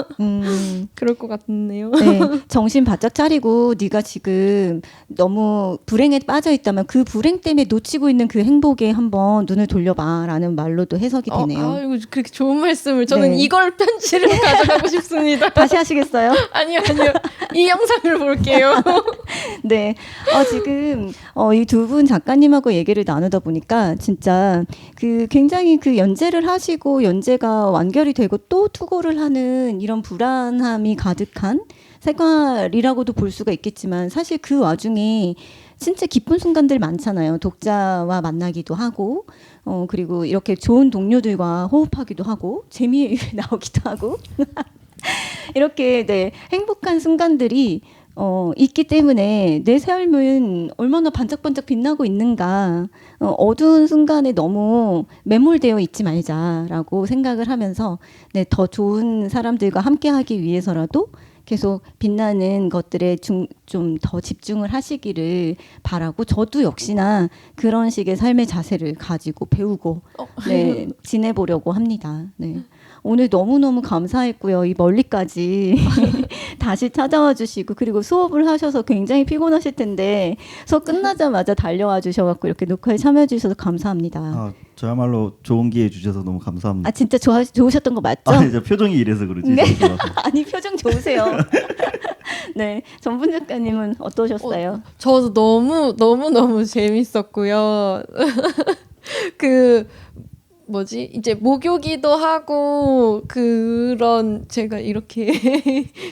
그럴 것 같네요. 네, 정신 바짝 차리고 네가 지금 너무 불행에 빠져 있다면 그 불행 때문에 놓치고 있는 그 행복에 한번 눈을 돌려봐라는 말로도 해석이 되네요. 아이고 그렇게 좋은 말씀을 저는 네. 이걸 편지를 가져가고 싶습니다. 다시 하시겠어요? 아니요. 이 영상을 볼게요. 네, 지금 이 두 분 작가님하고 얘기를 나누다 보니까 진짜 굉장히 연재를 하시고 연재가 완결이 되고 또 투고를 하는 이런 불안함이 가득한 생활이라고도 볼 수가 있겠지만 사실 그 와중에 진짜 기쁜 순간들 많잖아요. 독자와 만나기도 하고 그리고 이렇게 좋은 동료들과 호흡하기도 하고 재미 나오기도 하고 이렇게 행복한 순간들이 있기 때문에 내 삶은 얼마나 반짝반짝 빛나고 있는가 어두운 순간에 너무 매몰되어 있지 말자라고 생각을 하면서 더 좋은 사람들과 함께하기 위해서라도 계속 빛나는 것들에 좀 더 집중을 하시기를 바라고 저도 역시나 그런 식의 삶의 자세를 가지고 배우고 지내보려고 합니다. 네. 오늘 너무너무 감사했고요. 이 멀리까지 다시 찾아와 주시고 그리고 수업을 하셔서 굉장히 피곤하실 텐데 수업 끝나자마자 달려와 주셔서 이렇게 녹화에 참여해 주셔서 감사합니다. 저야말로 좋은 기회 주셔서 너무 감사합니다. 진짜 좋으셨던 거 맞죠? 저 표정이 이래서 그러지. 네. 아니 표정 좋으세요. 네, 전분 작가님은 어떠셨어요? 저도 너무 재밌었고요. 이제 목요기도 하고 그런 제가 이렇게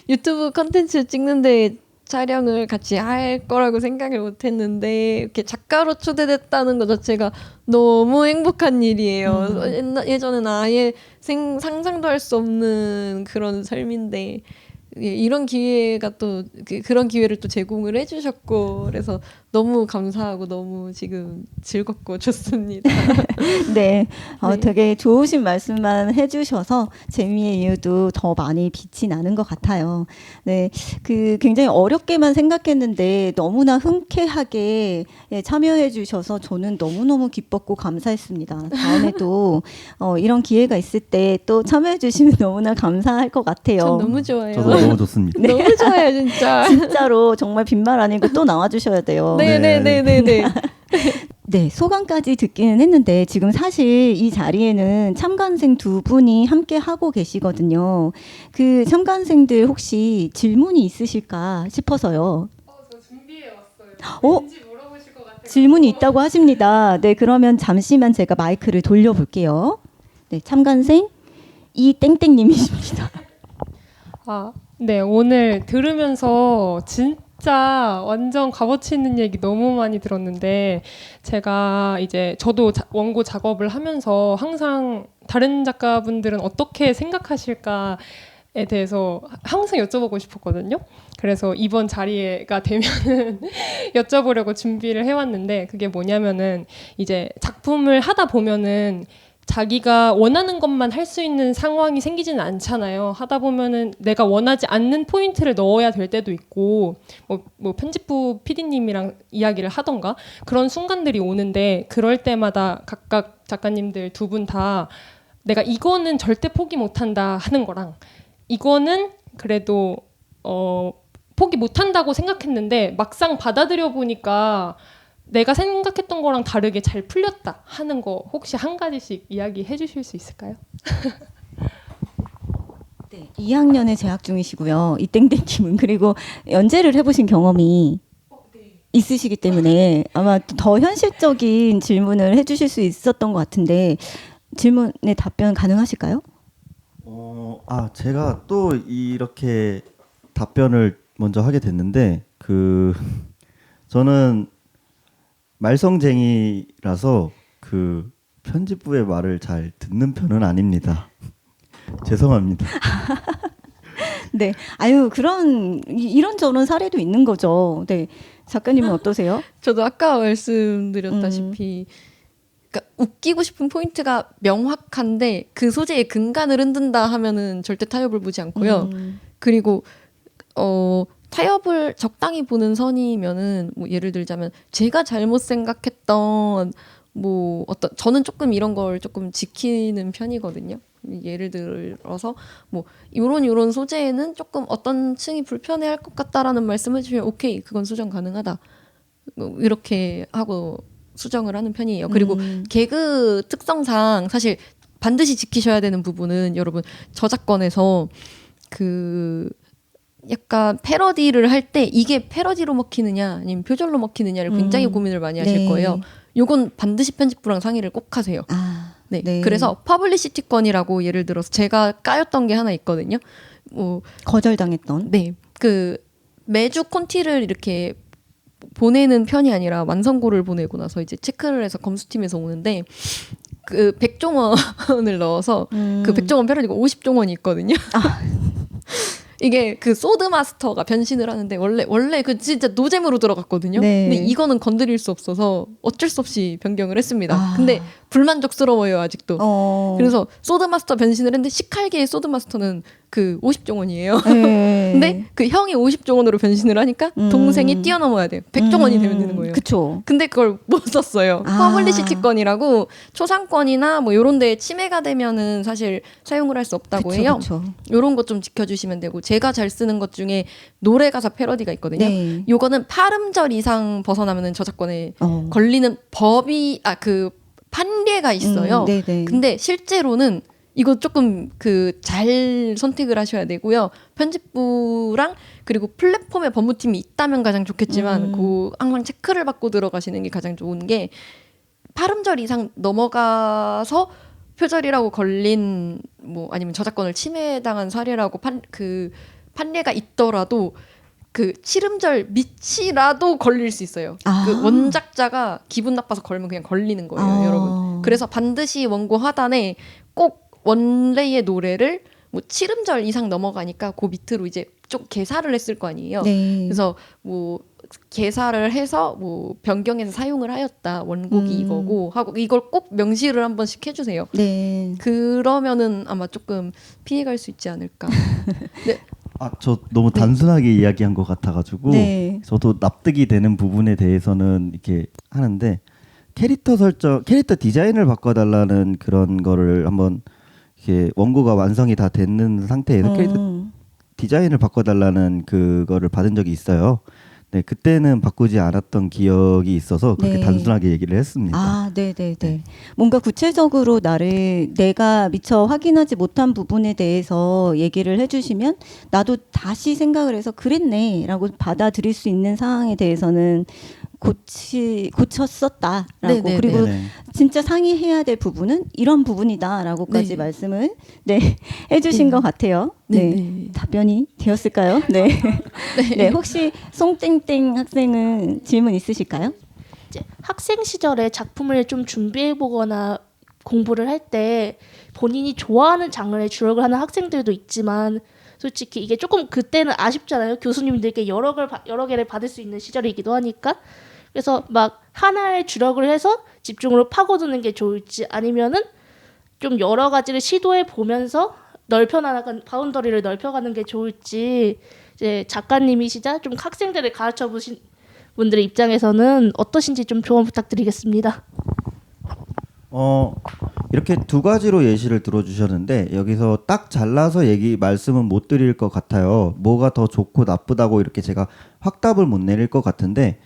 유튜브 컨텐츠 찍는데 촬영을 같이 할 거라고 생각을 못했는데 이렇게 작가로 초대됐다는 것 자체가 너무 행복한 일이에요. 예전에는 아예 상상도 할 수 없는 그런 삶인데 예, 이런 기회가 또 그런 기회를 또 제공을 해주셨고 그래서 너무 감사하고 너무 지금 즐겁고 좋습니다. 네, 네. 되게 좋으신 말씀만 해주셔서 재미의 이유도 더 많이 빛이 나는 것 같아요. 네, 그 굉장히 어렵게만 생각했는데 너무나 흔쾌하게 예, 참여해주셔서 저는 너무너무 기뻤고 감사했습니다. 다음에도 이런 기회가 있을 때 또 참여해주시면 너무나 감사할 것 같아요. 전 너무 좋아요. 저도 너무 좋습니다. 너무 좋아요 진짜. 진짜로 정말 빈말 아니고 또 나와주셔야 돼요. 네네네네네. 네, 소감까지 듣기는 했는데 지금 사실 이 자리에는 참관생 두 분이 함께 하고 계시거든요. 그 참관생들 혹시 질문이 있으실까 싶어서요. 저 준비해 왔어요. 어? 왠지 물어보실 것 같아요. 질문이 있다고 하십니다. 네, 그러면 잠시만 제가 마이크를 돌려볼게요. 네, 참관생 이땡땡님이십니다. 네, 오늘 들으면서 진짜 완전 값어치 있는 얘기 너무 많이 들었는데 제가 이제 저도 원고 작업을 하면서 항상 다른 작가분들은 어떻게 생각하실까에 대해서 항상 여쭤보고 싶었거든요. 그래서 이번 자리가 되면은 여쭤보려고 준비를 해왔는데 그게 뭐냐면은 이제 작품을 하다 보면은 자기가 원하는 것만 할 수 있는 상황이 생기지는 않잖아요. 하다 보면은 내가 원하지 않는 포인트를 넣어야 될 때도 있고 뭐 편집부 PD님이랑 이야기를 하던가 그런 순간들이 오는데 그럴 때마다 각각 작가님들 두 분 다 내가 이거는 절대 포기 못한다 하는 거랑 이거는 그래도 포기 못한다고 생각했는데 막상 받아들여 보니까 내가 생각했던 거랑 다르게 잘 풀렸다 하는 거 혹시 한 가지씩 이야기해 주실 수 있을까요? 네, 2학년에 재학 중이시고요. 이땡땡님은 그리고 연재를 해보신 경험이 있으시기 때문에 아마 더 현실적인 질문을 해주실 수 있었던 것 같은데 질문에 답변 가능하실까요? 제가 또 이렇게 답변을 먼저 하게 됐는데 저는 말썽쟁이라서 그 편집부의 말을 잘 듣는 편은 아닙니다. 죄송합니다. 네, 아유 그런 이런저런 사례도 있는 거죠. 네, 작가님은 어떠세요? 저도 아까 말씀드렸다시피 그러니까 웃기고 싶은 포인트가 명확한데 그 소재의 근간을 흔든다 하면은 절대 타협을 보지 않고요. 그리고 타협을 적당히 보는 선이면은 뭐 예를 들자면 제가 잘못 생각했던 뭐 저는 조금 이런 걸 조금 지키는 편이거든요. 예를 들어서 뭐 요런 소재에는 조금 어떤 층이 불편해할 것 같다라는 말씀을 주시면 오케이 그건 수정 가능하다 뭐 이렇게 하고 수정을 하는 편이에요. 그리고 개그 특성상 사실 반드시 지키셔야 되는 부분은 여러분 저작권에서 약간 패러디를 할 때 이게 패러디로 먹히느냐 아니면 표절로 먹히느냐를 굉장히 고민을 많이 하실 네. 거예요. 요건 반드시 편집부랑 상의를 꼭 하세요. 네. 네. 그래서 퍼블리시티권이라고 예를 들어서 제가 까였던 게 하나 있거든요. 뭐 거절당했던. 네. 매주 콘티를 이렇게 보내는 편이 아니라 완성고를 보내고 나서 이제 체크를 해서 검수팀에서 오는데 100종원을 넣어서 그 100종원 패러디가 50종원이 있거든요. 이게 소드마스터가 변신을 하는데 원래 진짜 노잼으로 들어갔거든요. 네. 근데 이거는 건드릴 수 없어서 어쩔 수 없이 변경을 했습니다. 근데 불만족스러워요 아직도. 그래서 소드마스터 변신을 했는데 식칼계의 소드마스터는 50종원이에요. 네. 근데 형이 50종원으로 변신을 하니까 동생이 뛰어넘어야 돼요. 100종원이 되면 되는 거예요. 그렇죠. 근데 그걸 못 썼어요. 퍼블리시티권이라고 초상권이나 뭐 요런 데에 침해가 되면은 사실 사용을 할 수 없다고 해요. 그쵸. 요런 것 좀 지켜주시면 되고 제가 잘 쓰는 것 중에 노래 가사 패러디가 있거든요. 네. 요거는 8음절 이상 벗어나면은 저작권에 걸리는 법이 판례가 있어요. 네네. 근데 실제로는 이거 조금 잘 선택을 하셔야 되고요. 편집부랑 그리고 플랫폼에 법무팀이 있다면 가장 좋겠지만 항상 체크를 받고 들어가시는 게 가장 좋은 게 8음절 이상 넘어가서 표절이라고 걸린 뭐 아니면 저작권을 침해당한 사례라고 판례가 있더라도 7음절 밑이라도 걸릴 수 있어요. 원작자가 기분 나빠서 걸면 그냥 걸리는 거예요, 여러분. 그래서 반드시 원고 하단에 꼭 원래의 노래를 뭐 7음절 이상 넘어가니까 그 밑으로 이제 좀 개사를 했을 거 아니에요. 네. 그래서 뭐 개사를 해서 뭐 변경해서 사용을 하였다. 원곡이 이거고 하고 이걸 꼭 명시를 한 번씩 해주세요. 네. 그러면은 아마 조금 피해갈 수 있지 않을까. 네. 저 너무 단순하게 이야기한 것 같아가지고 네. 저도 납득이 되는 부분에 대해서는 이렇게 하는데 캐릭터 설정, 캐릭터 디자인을 바꿔달라는 그런 거를 한번 이렇게 원고가 완성이 다 됐는 상태에서 캐릭터 디자인을 바꿔달라는 그거를 받은 적이 있어요. 네, 그때는 바꾸지 않았던 기억이 있어서 그렇게 네. 단순하게 얘기를 했습니다. 아, 네네네. 뭔가 구체적으로 내가 미처 확인하지 못한 부분에 대해서 얘기를 해주시면 나도 다시 생각을 해서 그랬네라고 받아들일 수 있는 상황에 대해서는 고쳤었다라고 네네네. 그리고 네네. 진짜 상의해야 될 부분은 이런 부분이다라고까지 네. 말씀을 해주신 것 같아요. 네. 네. 답변이 되었을까요? 네. 네. 혹시 송땡땡 학생은 질문 있으실까요? 이제 학생 시절에 작품을 좀 준비해 보거나 공부를 할 때 본인이 좋아하는 장르의 주력을 하는 학생들도 있지만 솔직히 이게 조금 그때는 아쉽잖아요. 교수님들께 여러 개를 받을 수 있는 시절이기도 하니까. 그래서 막 하나에 주력을 해서 집중으로 파고드는 게 좋을지 아니면은 좀 여러 가지를 시도해 보면서 넓혀나가는 바운더리를 넓혀가는 게 좋을지 이제 작가님이시자 좀 학생들을 가르쳐 보신 분들의 입장에서는 어떠신지 좀 조언 부탁드리겠습니다. 이렇게 두 가지로 예시를 들어주셨는데 여기서 딱 잘라서 말씀은 못 드릴 것 같아요. 뭐가 더 좋고 나쁘다고 이렇게 제가 확답을 못 내릴 것 같은데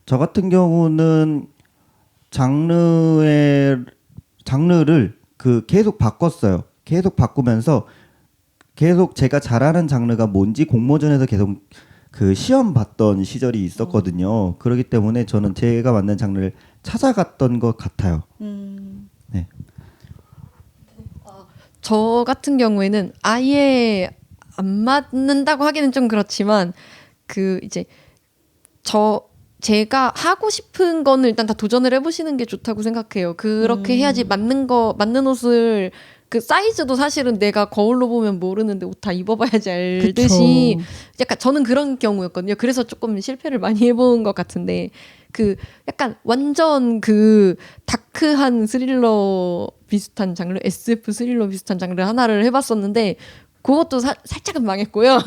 저 같은 경우는 장르를 계속 바꿨어요. 계속 바꾸면서 계속 제가 잘하는 장르가 뭔지 공모전에서 계속 그 시험 봤던 시절이 있었거든요. 그렇기 때문에 저는 제가 맞는 장르를 찾아갔던 것 같아요. 네. 저 같은 경우에는 아예 안 맞는다고 하기는 좀 그렇지만 그 이제 제가 하고 싶은 거는 일단 다 도전을 해보시는 게 좋다고 생각해요. 그렇게 해야지 맞는 옷을 그 사이즈도 사실은 내가 거울로 보면 모르는데 옷 다 입어봐야지 알듯이 약간 저는 그런 경우였거든요. 그래서 조금 실패를 많이 해본 것 같은데 그 약간 완전 그 다크한 스릴러 비슷한 장르, SF 스릴러 비슷한 장르 하나를 해봤었는데 그것도 살짝은 망했고요.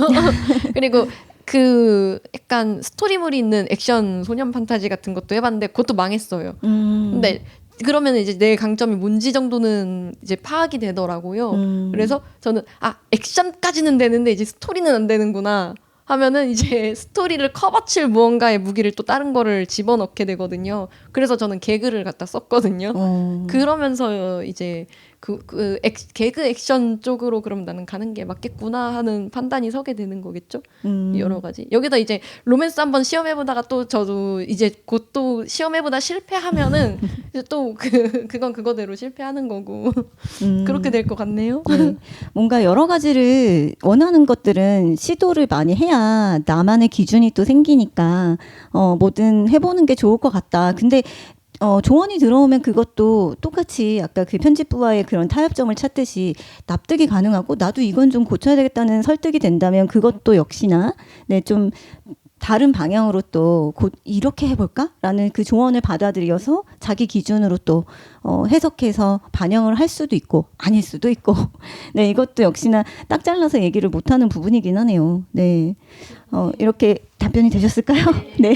그리고 그 약간 스토리물이 있는 액션 소년 판타지 같은 것도 해봤는데 그것도 망했어요. 근데 그러면 이제 내 강점이 뭔지 정도는 이제 파악이 되더라고요. 그래서 저는 액션까지는 되는데 이제 스토리는 안 되는구나 하면은 이제 스토리를 커버칠 무언가의 무기를 또 다른 거를 집어넣게 되거든요. 그래서 저는 개그를 갖다 썼거든요. 그러면서 이제 개그 액션 쪽으로 그럼 나는 가는 게 맞겠구나 하는 판단이 서게 되는 거겠죠. 여러 가지. 여기다 이제 로맨스 한번 시험해보다가 또 저도 이제 곧 또 시험해보다 실패하면은 이제 또 그건 그거대로 실패하는 거고 그렇게 될 것 같네요. 네. 뭔가 여러 가지를 원하는 것들은 시도를 많이 해야 나만의 기준이 또 생기니까 뭐든 해보는 게 좋을 것 같다. 근데 조언이 들어오면 그것도 똑같이 아까 그 편집부와의 그런 타협점을 찾듯이 납득이 가능하고 나도 이건 좀 고쳐야 되겠다는 설득이 된다면 그것도 역시나 좀 다른 방향으로 또 곧 이렇게 해볼까라는 그 조언을 받아들여서 자기 기준으로 또 해석해서 반영을 할 수도 있고 아닐 수도 있고 네 이것도 역시나 딱 잘라서 얘기를 못하는 부분이긴 하네요. 네 이렇게 답변이 되셨을까요? 네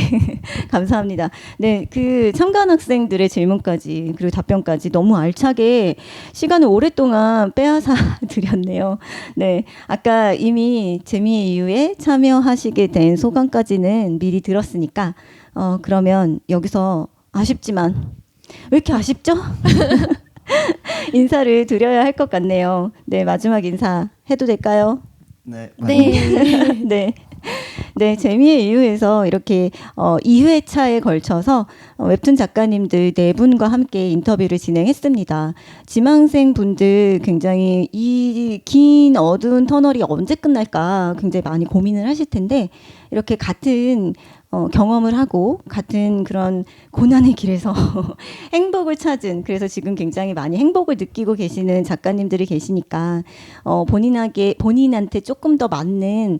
감사합니다. 네 그 참가한 학생들의 질문까지 그리고 답변까지 너무 알차게 시간을 오랫동안 빼앗아 드렸네요. 네 아까 이미 재미의 이유에 참여하시게 된 소감까지는 미리 들었으니까 그러면 여기서 아쉽지만 왜 이렇게 아쉽죠? 인사를 드려야 할 것 같네요. 네 마지막 인사 해도 될까요? 네. 네. 네, 재미의 이유에서 이렇게 2회차에 걸쳐서 웹툰 작가님들 4분과 함께 인터뷰를 진행했습니다. 지망생 분들 굉장히 이 긴 어두운 터널이 언제 끝날까 굉장히 많이 고민을 하실 텐데 이렇게 같은 경험을 하고 같은 그런 고난의 길에서 행복을 찾은, 그래서 지금 굉장히 많이 행복을 느끼고 계시는 작가님들이 계시니까 본인한테 조금 더 맞는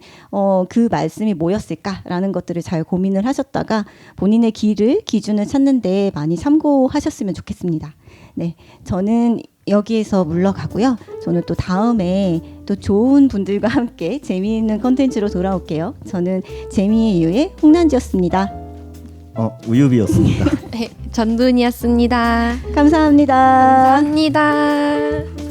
그 말씀이 뭐였을까라는 것들을 잘 고민을 하셨다가 본인의 기준을 찾는데 많이 참고하셨으면 좋겠습니다. 네, 저는 여기에서 물러가고요. 저는 또 다음에 또 좋은 분들과 함께 재미있는 컨텐츠로 돌아올게요. 저는 재미의 이유의 홍난지였습니다. 우유비였습니다. 네, 전두은이었습니다. 감사합니다. 감사합니다.